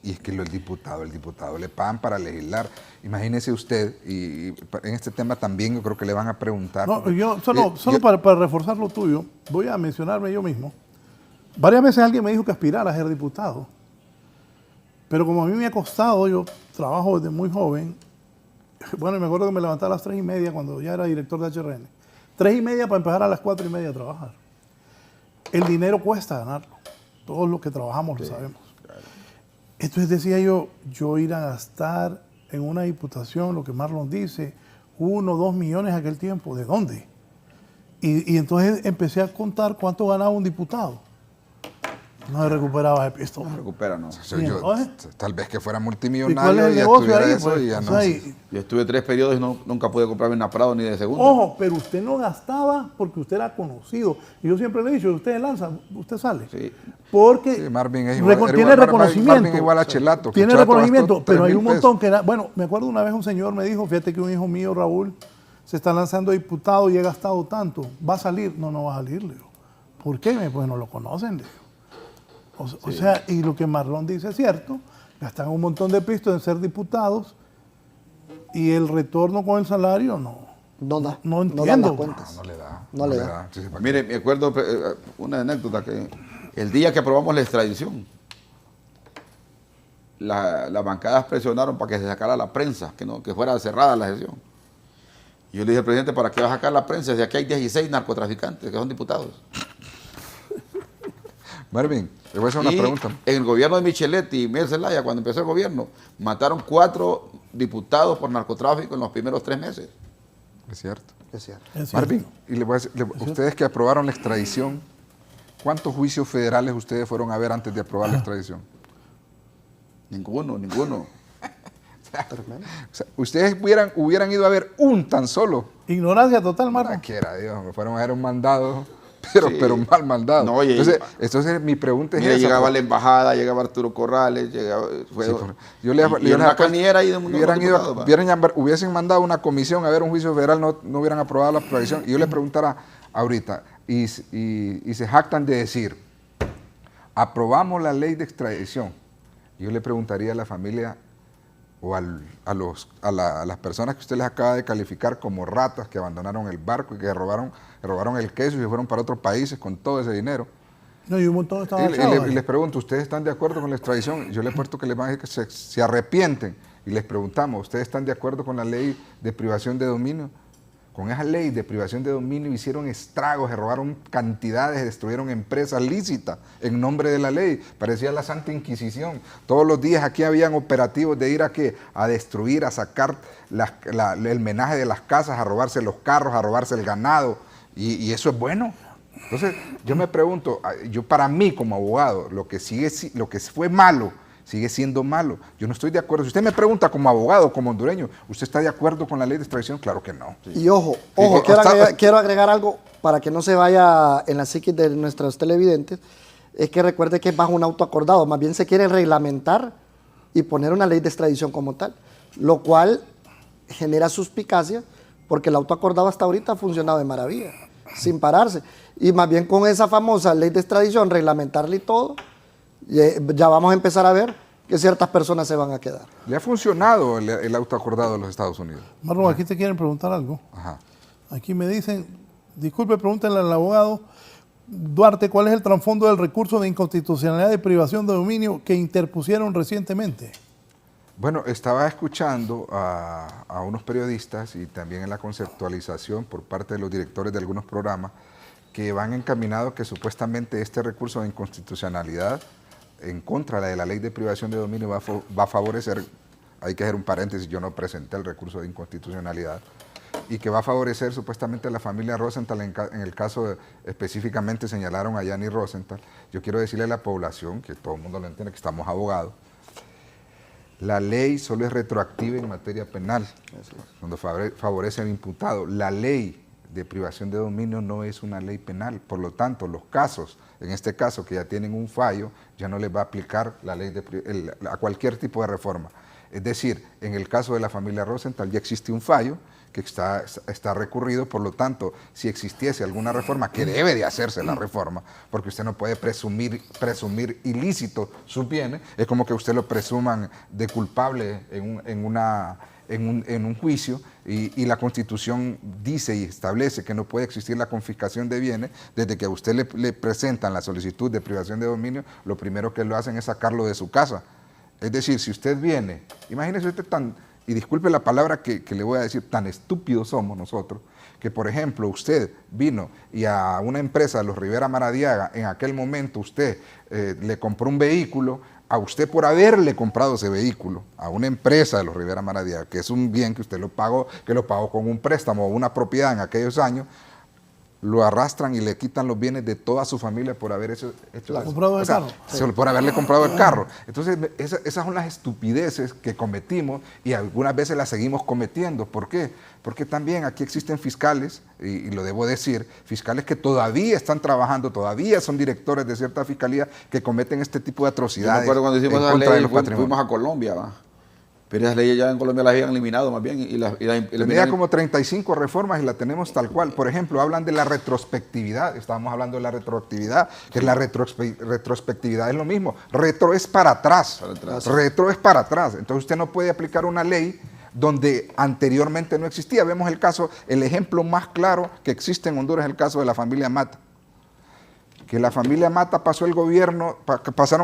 Y es que el diputado le pagan para legislar. Imagínese usted, y en este tema también yo creo que le van a preguntar. No, para reforzar lo tuyo, voy a mencionarme yo mismo. Varias veces alguien me dijo que aspirara a ser diputado. Pero como a mí me ha costado, yo trabajo desde muy joven. Bueno, y me acuerdo que me levantaba a las 3:30 cuando ya era director de HRN. 3:30 para empezar a las 4:30 a trabajar. El dinero cuesta ganarlo. Todos los que trabajamos lo sabemos. Entonces decía yo ir a gastar en una diputación, lo que Marlon dice, 1 o 2 millones aquel tiempo, ¿de dónde? Y entonces empecé a contar cuánto ganaba un diputado. No se recuperaba el pisto. No se recupera, no. Tal vez que fuera multimillonario y estuviera ahí, eso y ya no. Yo estuve 3 periodos y nunca pude comprarme una Prado ni de segundo. Ojo, pero usted no gastaba porque usted era conocido. Y yo siempre le he dicho, usted lanza, usted sale. Sí. Porque Marvin es tiene reconocimiento. Marvin igual a Chelato. Tiene reconocimiento, pero hay un montón que... Bueno, me acuerdo una vez un señor me dijo, fíjate que un hijo mío, Raúl, se está lanzando diputado y he gastado tanto. ¿Va a salir? No va a salir, le digo. ¿Por qué? Pues no lo conocen, le digo. O sea, y lo que Marlon dice es cierto, gastan un montón de pistos en ser diputados y el retorno con el salario no entiendo. No dan las cuentas. No le da. Mire, me acuerdo una anécdota que el día que aprobamos la extradición, las bancadas presionaron para que se sacara la prensa, que fuera cerrada la sesión. Y yo le dije al presidente, ¿para qué va a sacar la prensa? Si aquí hay 16 narcotraficantes que son diputados. Marvin, le voy a hacer una pregunta. En el gobierno de Micheletti y Miguel Zelaya, cuando empezó el gobierno, mataron 4 diputados por narcotráfico en los primeros 3 meses. Es cierto. Marvin, y le voy a decir, ustedes que aprobaron la extradición, ¿cuántos juicios federales ustedes fueron a ver antes de aprobar la extradición? Ninguno. O sea, ustedes hubieran ido a ver un tan solo. Ignorancia total, Marlon. Quiera Dios, me fueron a ver un mandado. Pero mal mandado. No, entonces mi pregunta es esa. Llegaba la embajada, llegaba Arturo Corrales, hubiesen mandado una comisión a ver un juicio federal, no hubieran aprobado la extradición. Y yo le preguntara ahorita, y se jactan de decir, aprobamos la ley de extradición. Yo le preguntaría a la familia o a las personas que usted les acaba de calificar como ratas que abandonaron el barco y que robaron el queso y se fueron para otros países con todo ese dinero. No, y un montón estaba y les pregunto, ¿ustedes están de acuerdo con la extradición? Yo les he puesto que les van a decir que se arrepienten. Y les preguntamos, ¿ustedes están de acuerdo con la ley de privación de dominio? Con esa ley de privación de dominio hicieron estragos, se robaron cantidades, destruyeron empresas lícitas en nombre de la ley. Parecía la Santa Inquisición. Todos los días aquí habían operativos de ir a destruir, a sacar el menaje de las casas, a robarse los carros, a robarse el ganado. Y eso es bueno. Entonces, yo me pregunto, para mí como abogado, lo que fue malo, sigue siendo malo. Yo no estoy de acuerdo. Si usted me pregunta como abogado, como hondureño, ¿usted está de acuerdo con la ley de extradición? Claro que no. Y ojo, quiero agregar algo para que no se vaya en la psiquis de nuestros televidentes, es que recuerde que es bajo un auto acordado, más bien se quiere reglamentar y poner una ley de extradición como tal, lo cual genera suspicacia porque el auto acordado hasta ahorita ha funcionado de maravilla, sin pararse. Y más bien con esa famosa ley de extradición, reglamentarla y todo, ya vamos a empezar a ver que ciertas personas se van a quedar. ¿Le ha funcionado el auto acordado de los Estados Unidos? Marlon, aquí te quieren preguntar algo. Ajá. Aquí me dicen, disculpe, pregúntenle al abogado Duarte, ¿cuál es el trasfondo del recurso de inconstitucionalidad de privación de dominio que interpusieron recientemente? Bueno, estaba escuchando a unos periodistas y también en la conceptualización por parte de los directores de algunos programas que van encaminados que supuestamente este recurso de inconstitucionalidad en contra de la ley de privación de dominio va a favorecer, hay que hacer un paréntesis, yo no presenté el recurso de inconstitucionalidad, y que va a favorecer supuestamente a la familia Rosenthal, en el caso específicamente señalaron a Yanni Rosenthal. Yo quiero decirle a la población, que todo el mundo lo entiende, que estamos abogados, la ley solo es retroactiva en materia penal, cuando favorece al imputado. La ley de privación de dominio no es una ley penal, por lo tanto, los casos, en este caso que ya tienen un fallo, ya no les va a aplicar la ley a cualquier tipo de reforma. Es decir, en el caso de la familia Rosenthal ya existe un fallo que está recurrido, por lo tanto, si existiese alguna reforma, que debe de hacerse la reforma, porque usted no puede presumir ilícito sus bienes, es como que usted lo presuman de culpable en un juicio, y la Constitución dice y establece que no puede existir la confiscación de bienes. Desde que a usted le presentan la solicitud de privación de dominio, lo primero que lo hacen es sacarlo de su casa. Es decir, si usted viene, imagínese usted y disculpe la palabra que le voy a decir, tan estúpidos somos nosotros, que por ejemplo usted vino y a una empresa de los Rivera Maradiaga, en aquel momento usted le compró un vehículo, a usted por haberle comprado ese vehículo a una empresa de los Rivera Maradiaga, que es un bien que usted lo pagó con un préstamo o una propiedad en aquellos años, lo arrastran y le quitan los bienes de toda su familia por haber hecho comprado el carro. Por haberle comprado el carro. Entonces, esas son las estupideces que cometimos y algunas veces las seguimos cometiendo. ¿Por qué? Porque también aquí existen fiscales, y lo debo decir, fiscales que todavía están trabajando, todavía son directores de cierta fiscalía que cometen este tipo de atrocidades. Yo me acuerdo cuando hicimos esa ley, fuimos a Colombia, ¿va? Pero esas leyes ya en Colombia las habían eliminado más bien. Tenía como 35 reformas y la tenemos tal cual. Por ejemplo, hablan de la retrospectividad. Estábamos hablando de la retroactividad, que la retrospectividad es lo mismo. Retro es para atrás. Retro es para atrás. Entonces usted no puede aplicar una ley donde anteriormente no existía. Vemos el ejemplo más claro que existe en Honduras es el caso de la familia Mata. Que la familia Mata pasaron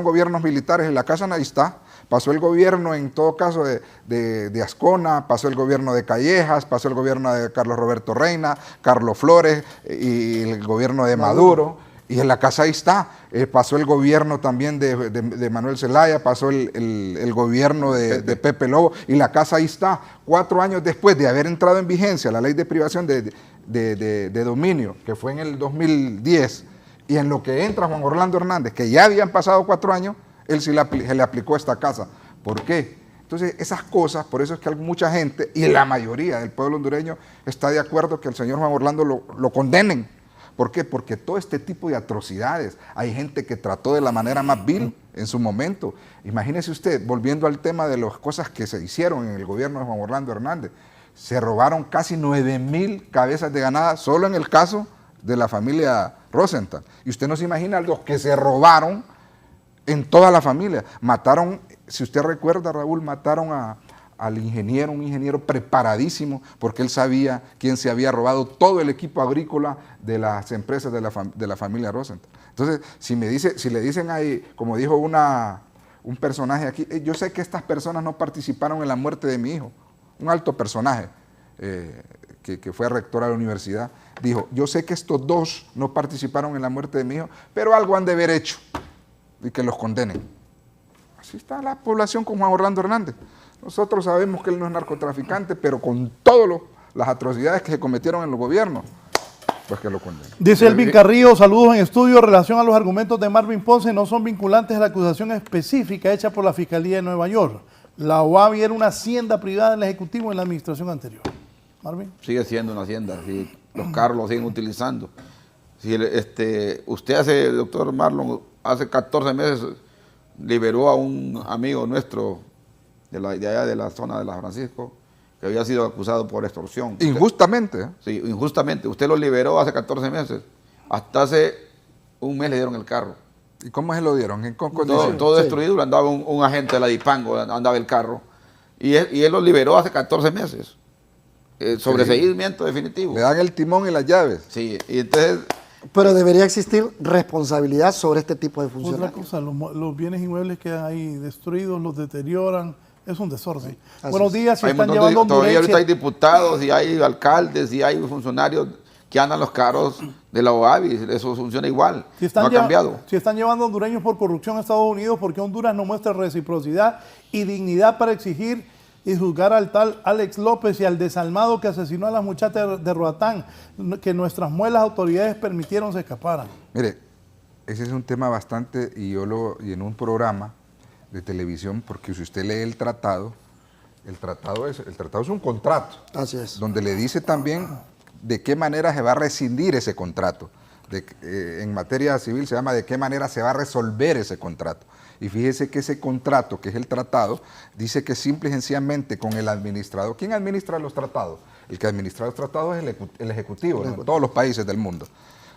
gobiernos militares en la casa, ahí está. Pasó el gobierno, en todo caso, de Ascona, pasó el gobierno de Callejas, pasó el gobierno de Carlos Roberto Reina, Carlos Flores y el gobierno de Maduro. Y en la casa ahí está. Pasó el gobierno también de Manuel Zelaya, pasó el gobierno de Pepe Lobo, y la casa ahí está. 4 años después de haber entrado en vigencia la ley de privación de dominio, que fue en el 2010, y en lo que entra Juan Orlando Hernández, que ya habían pasado 4 años, él sí se le aplicó esta casa. ¿Por qué? Entonces, esas cosas, por eso es que mucha gente, y la mayoría del pueblo hondureño, está de acuerdo que el señor Juan Orlando lo condenen. ¿Por qué? Porque todo este tipo de atrocidades, hay gente que trató de la manera más vil en su momento. Imagínese usted, volviendo al tema de las cosas que se hicieron en el gobierno de Juan Orlando Hernández, se robaron casi 9,000 cabezas de ganado solo en el caso de la familia Rosenthal. Y usted no se imagina los que se robaron en toda la familia. Mataron, si usted recuerda, Raúl, mataron al ingeniero, un ingeniero preparadísimo, porque él sabía quién se había robado todo el equipo agrícola de las empresas de la familia Rosenthal. Entonces, si le dicen ahí, como dijo un personaje aquí, yo sé que estas personas no participaron en la muerte de mi hijo, un alto personaje, que fue rector de la universidad, dijo, yo sé que estos dos no participaron en la muerte de mi hijo, pero algo han de haber hecho y que los condenen. Así está la población con Juan Orlando Hernández. Nosotros sabemos que él no es narcotraficante, pero con todas las atrocidades que se cometieron en los gobiernos, pues que lo condenen. Dice Elvin Carrillo, saludos en estudio. En relación a los argumentos de Marvin Ponce, no son vinculantes a la acusación específica hecha por la Fiscalía de Nueva York. La OAVI era una hacienda privada en el Ejecutivo en la administración anterior. Marvin. Sigue siendo una hacienda, sí, los carros lo siguen utilizando. Si usted doctor Marlon, hace 14 meses liberó a un amigo nuestro de allá de la zona de la Francisco, que había sido acusado por extorsión. Injustamente. Sí, injustamente. Usted lo liberó hace 14 meses. Hasta hace un mes le dieron el carro. ¿Y cómo se lo dieron? ¿En condiciones? Todo destruido, andaba un agente de la Dipango, andaba el carro. Y él lo liberó hace 14 meses. Sobreseguimiento definitivo. Le dan el timón y las llaves. Sí, y entonces... Pero debería existir responsabilidad sobre este tipo de funcionarios. Otra cosa, los bienes inmuebles quedan ahí destruidos, los deterioran. Es un desorden. Así Buenos es. días, si Hay están un montón llevando todavía ahorita hay Hondureña. diputados y hay alcaldes y hay funcionarios que andan los carros de la OAVI. Eso funciona igual. No ha cambiado. Si están llevando hondureños por corrupción a Estados Unidos, ¿por qué Honduras no muestra reciprocidad y dignidad para exigir y juzgar al tal Alex López y al desalmado que asesinó a las muchachas de Roatán, que nuestras muelas autoridades permitieron se escaparan? Mire, ese es un tema bastante, y en un programa de televisión, porque si usted lee el tratado es un contrato. Así es. Donde le dice también de qué manera se va a rescindir ese contrato. En materia civil se llama de qué manera se va a resolver ese contrato. Y fíjese que ese contrato, que es el tratado, dice que simple y sencillamente con el administrador. ¿Quién administra los tratados? El que administra los tratados es el Ejecutivo, ¿no? En todos los países del mundo.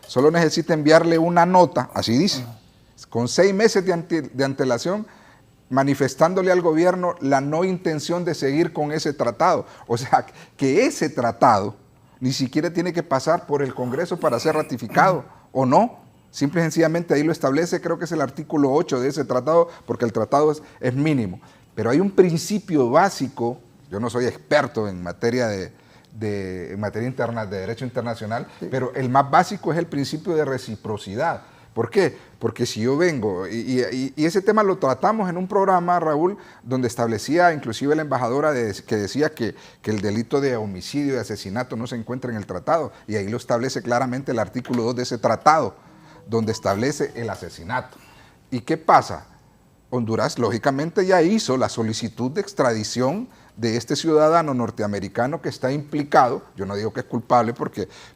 Solo necesita enviarle una nota, así dice, con 6 meses de antelación, manifestándole al gobierno la no intención de seguir con ese tratado. O sea, que ese tratado ni siquiera tiene que pasar por el Congreso para ser ratificado, ¿o no? Simple y sencillamente ahí lo establece, creo que es el artículo 8 de ese tratado, porque el tratado es mínimo. Pero hay un principio básico, yo no soy experto en materia en materia interna, de derecho internacional, sí, pero el más básico es el principio de reciprocidad. ¿Por qué? Porque si yo vengo, y ese tema lo tratamos en un programa, Raúl, donde establecía inclusive la embajadora que decía que el delito de homicidio y asesinato no se encuentra en el tratado, y ahí lo establece claramente el artículo 2 de ese tratado, donde establece el asesinato. ¿Y qué pasa? Honduras, lógicamente, ya hizo la solicitud de extradición de este ciudadano norteamericano que está implicado, yo no digo que es culpable,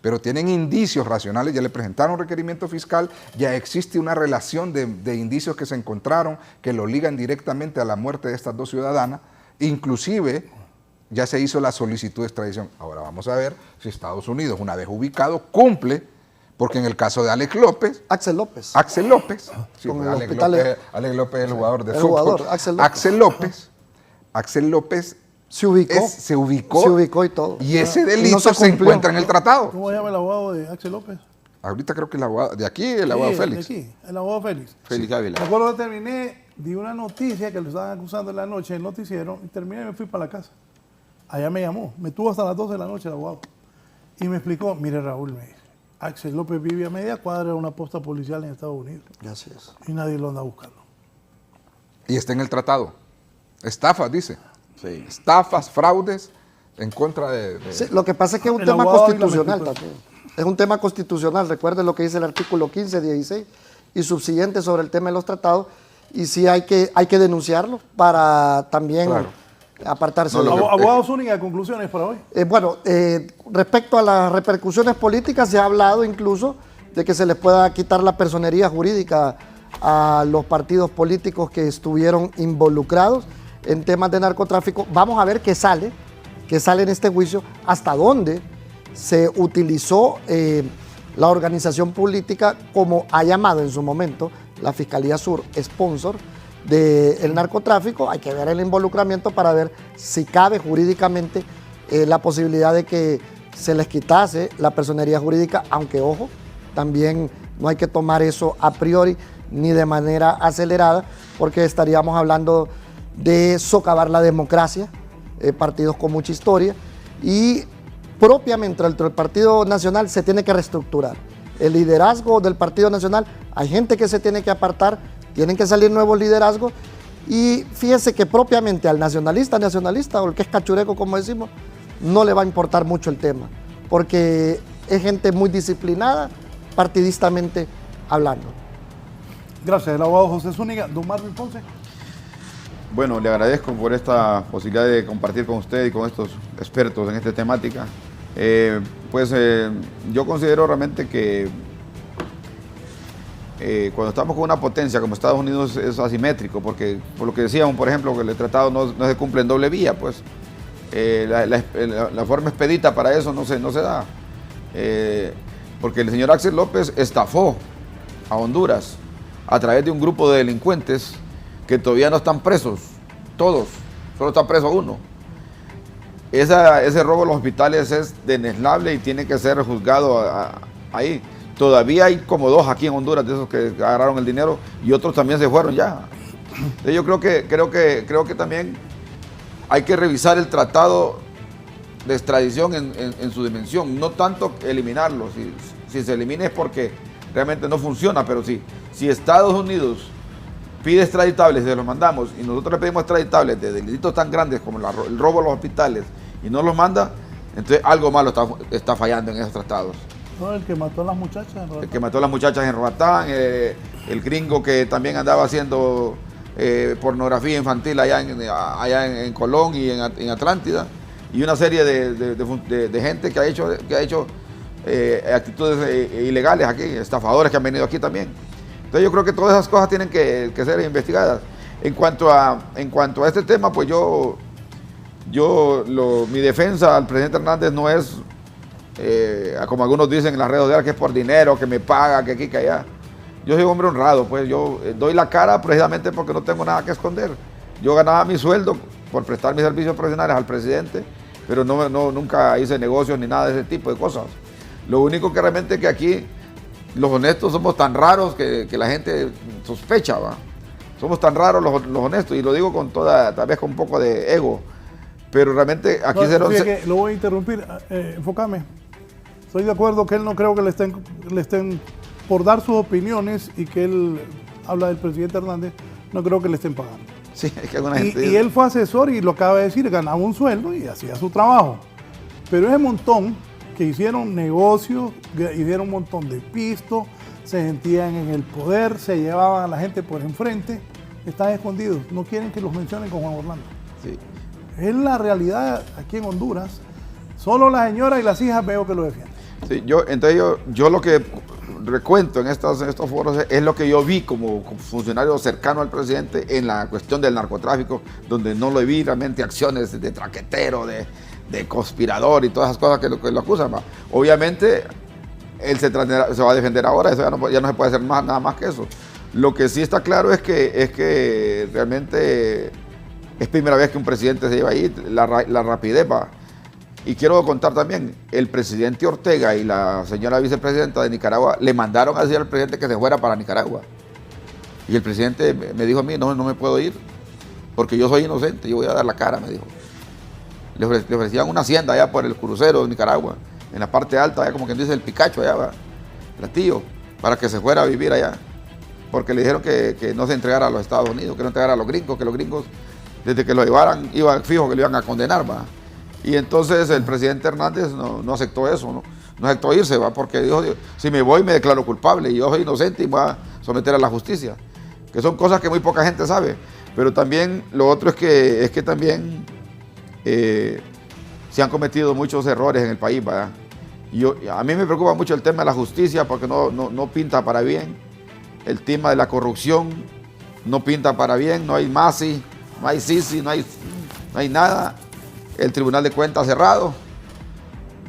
pero tienen indicios racionales, ya le presentaron un requerimiento fiscal, ya existe una relación de indicios que se encontraron que lo ligan directamente a la muerte de estas dos ciudadanas, inclusive ya se hizo la solicitud de extradición. Ahora vamos a ver si Estados Unidos, una vez ubicado, cumple. Porque en el caso de Alex López... Axel López. Sí, pues Alex López es el jugador de fútbol. Axel López se ubicó y todo. Y ese delito no se encuentra en el tratado. ¿Cómo se llama el abogado de Axel López? Ahorita creo que el abogado... De aquí, el abogado Félix. De aquí, el abogado Félix. Félix Ávila. Me acuerdo que terminé, di una noticia que lo estaban acusando en la noche en el noticiero, y terminé y me fui para la casa. Allá me llamó, me tuvo hasta las 12 de la noche el abogado. Y me explicó, mire Raúl, me dice, Axel López vive a media cuadra de una posta policial en Estados Unidos. Así es. Y nadie lo anda buscando. Y está en el tratado. Estafas, dice. Sí. Estafas, fraudes en contra de... Sí, lo que pasa es que es un El tema abogado constitucional y la también. Es un tema constitucional. Recuerden lo que dice el artículo 15, 16 y subsiguiente sobre el tema de los tratados. Y sí hay que denunciarlo para también... Claro. Apartarse. Abogado Zúñiga, conclusiones para hoy. Respecto a las repercusiones políticas, se ha hablado incluso de que se les pueda quitar la personería jurídica a los partidos políticos que estuvieron involucrados en temas de narcotráfico. Vamos a ver qué sale en este juicio, hasta dónde se utilizó la organización política, como ha llamado en su momento la Fiscalía Sur, sponsor del narcotráfico. Hay que ver el involucramiento para ver si cabe jurídicamente la posibilidad de que se les quitase la personería jurídica, aunque ojo, también no hay que tomar eso a priori ni de manera acelerada, porque estaríamos hablando de socavar la democracia, partidos con mucha historia, y propiamente dentro del Partido Nacional se tiene que reestructurar. El liderazgo del Partido Nacional, hay gente que se tiene que apartar, tienen que salir nuevos liderazgos, y fíjese que propiamente al nacionalista o el que es cachureco, como decimos, no le va a importar mucho el tema, porque es gente muy disciplinada, partidistamente hablando. Gracias, el abogado José Zúñiga. Don Marvin Ponce. Bueno, le agradezco por esta posibilidad de compartir con usted y con estos expertos en esta temática. Yo considero realmente que cuando estamos con una potencia como Estados Unidos es asimétrico, porque por lo que decíamos, por ejemplo, que el tratado no se cumple en doble vía, pues la forma expedita para eso no se da. Porque el señor Axel López estafó a Honduras a través de un grupo de delincuentes que todavía no están presos, todos, solo está preso uno. Ese robo a los hospitales es deneslable y tiene que ser juzgado ahí. Todavía hay como 2 aquí en Honduras de esos que agarraron el dinero y otros también se fueron ya. Entonces yo creo que también hay que revisar el tratado de extradición en su dimensión, no tanto eliminarlo. Si se elimina es porque realmente no funciona, pero si Estados Unidos pide extraditables y se los mandamos y nosotros le pedimos extraditables de delitos tan grandes como el robo a los hospitales y no los manda, entonces algo malo está fallando en esos tratados. No, el que mató a las muchachas en Roatán. El que mató a las muchachas en Roatán, el gringo que también andaba haciendo pornografía infantil allá en Colón y en Atlántida, y una serie de gente que ha hecho actitudes ilegales aquí, estafadores que han venido aquí también. Entonces yo creo que todas esas cosas tienen que ser investigadas. En cuanto a este tema, pues mi defensa al presidente Hernández no es, como algunos dicen en las redes sociales, que es por dinero, que me paga, que aquí, que allá. Yo soy hombre honrado, pues yo doy la cara precisamente porque no tengo nada que esconder. Yo ganaba mi sueldo por prestar mis servicios profesionales al presidente, pero nunca hice negocios ni nada de ese tipo de cosas. Lo único que realmente que aquí los honestos somos tan raros que la gente sospecha, ¿va? Somos tan raros los honestos, y lo digo con tal vez con un poco de ego, pero realmente aquí lo voy a interrumpir, enfócame. Estoy de acuerdo que él no creo que le estén por dar sus opiniones, y que él habla del presidente Hernández, no creo que le estén pagando. Sí, es que alguna gente y él fue asesor y lo acaba de decir, ganaba un sueldo y hacía su trabajo. Pero ese montón que hicieron negocios, hicieron un montón de pistos, se sentían en el poder, se llevaban a la gente por enfrente, están escondidos, no quieren que los mencionen con Juan Orlando. Sí. Es la realidad aquí en Honduras. Solo la señora y las hijas veo que lo defienden. Sí, yo lo que recuento en estos foros es lo que yo vi como funcionario cercano al presidente en la cuestión del narcotráfico, donde no lo vi realmente acciones de traquetero, de conspirador y todas esas cosas que lo acusan. Obviamente él se va a defender ahora, eso ya no se puede hacer nada más que eso. Lo que sí está claro es que realmente es primera vez que un presidente se lleva ahí, la rapidez va. Y quiero contar también, el presidente Ortega y la señora vicepresidenta de Nicaragua le mandaron a decir al presidente que se fuera para Nicaragua. Y el presidente me dijo a mí, no me puedo ir, porque yo soy inocente, yo voy a dar la cara, me dijo. Le ofrecían una hacienda allá por el crucero de Nicaragua, en la parte alta, allá como quien dice el Picacho, allá va, Platillo, para que se fuera a vivir allá. Porque le dijeron que no se entregara a los Estados Unidos, que no entregara a los gringos, que los gringos, desde que lo llevaran, iba fijo que lo iban a condenar, va. Y entonces el presidente Hernández no aceptó eso, no aceptó irse, va, porque dijo, si me voy me declaro culpable y yo soy inocente y me voy a someter a la justicia. Que son cosas que muy poca gente sabe. Pero también lo otro es que también se han cometido muchos errores en el país, ¿verdad? Y a mí me preocupa mucho el tema de la justicia porque no pinta para bien. El tema de la corrupción no pinta para bien, no hay MASI, no hay SISI, no hay nada. El Tribunal de Cuentas cerrado.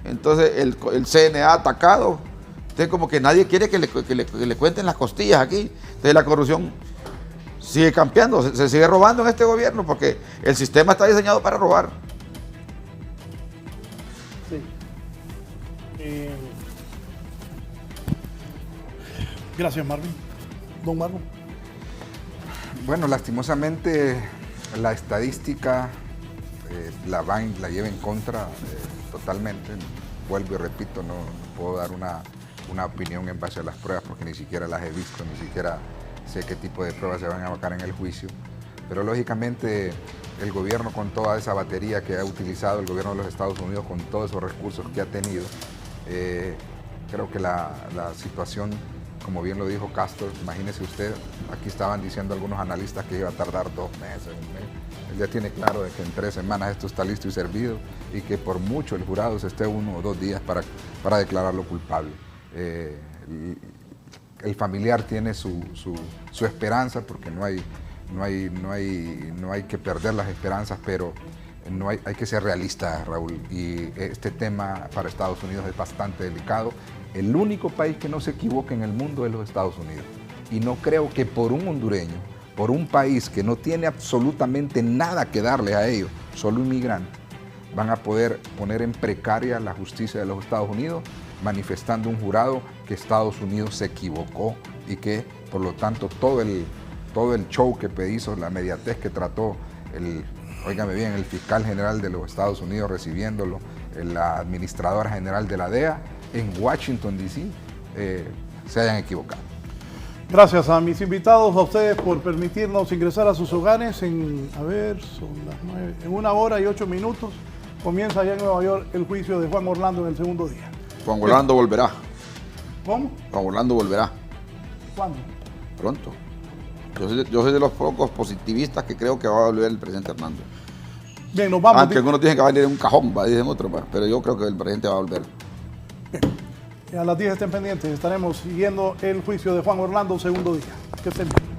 Entonces el CNA atacado. Entonces como que nadie quiere que le cuenten las costillas aquí. Entonces la corrupción sigue campeando, se sigue robando en este gobierno porque el sistema está diseñado para robar. Sí. Gracias, Marvin. Don Marvin. Bueno, lastimosamente la estadística la lleva en contra totalmente. Vuelvo y repito, no puedo dar una opinión en base a las pruebas porque ni siquiera las he visto, ni siquiera sé qué tipo de pruebas se van a abarcar en el juicio. Pero lógicamente el gobierno, con toda esa batería que ha utilizado el gobierno de los Estados Unidos, con todos esos recursos que ha tenido, creo que la situación, como bien lo dijo Castro, imagínese usted, aquí estaban diciendo algunos analistas que iba a tardar 2 meses, un mes. Él ya tiene claro de que en 3 semanas esto está listo y servido y que por mucho el jurado se esté 1 o 2 días para declararlo culpable. El familiar tiene su esperanza, porque no hay que perder las esperanzas, pero hay que ser realistas, Raúl, y este tema para Estados Unidos es bastante delicado. El único país que no se equivoca en el mundo es los Estados Unidos, y no creo que por un hondureño, por un país que no tiene absolutamente nada que darle a ellos, solo inmigrantes, van a poder poner en precaria la justicia de los Estados Unidos, manifestando un jurado que Estados Unidos se equivocó y que, por lo tanto, todo el show que hizo, la mediatez que trató óigame bien, el fiscal general de los Estados Unidos recibiéndolo, la administradora general de la DEA en Washington, D.C., se hayan equivocado. Gracias a mis invitados, a ustedes por permitirnos ingresar a sus hogares son las 9, en 1 hora y 8 minutos. Comienza allá en Nueva York el juicio de Juan Orlando en el segundo día. Juan Orlando volverá. ¿Cómo? Juan Orlando volverá. ¿Cuándo? Pronto. Yo soy de los pocos positivistas que creo que va a volver el presidente Hernández. Bien, nos vamos. Aunque algunos dicen que va a venir en un cajón, dicen otros, pero yo creo que el presidente va a volver. Bien. A las 10 estén pendientes, estaremos siguiendo el juicio de Juan Orlando, segundo día. Que estén bien.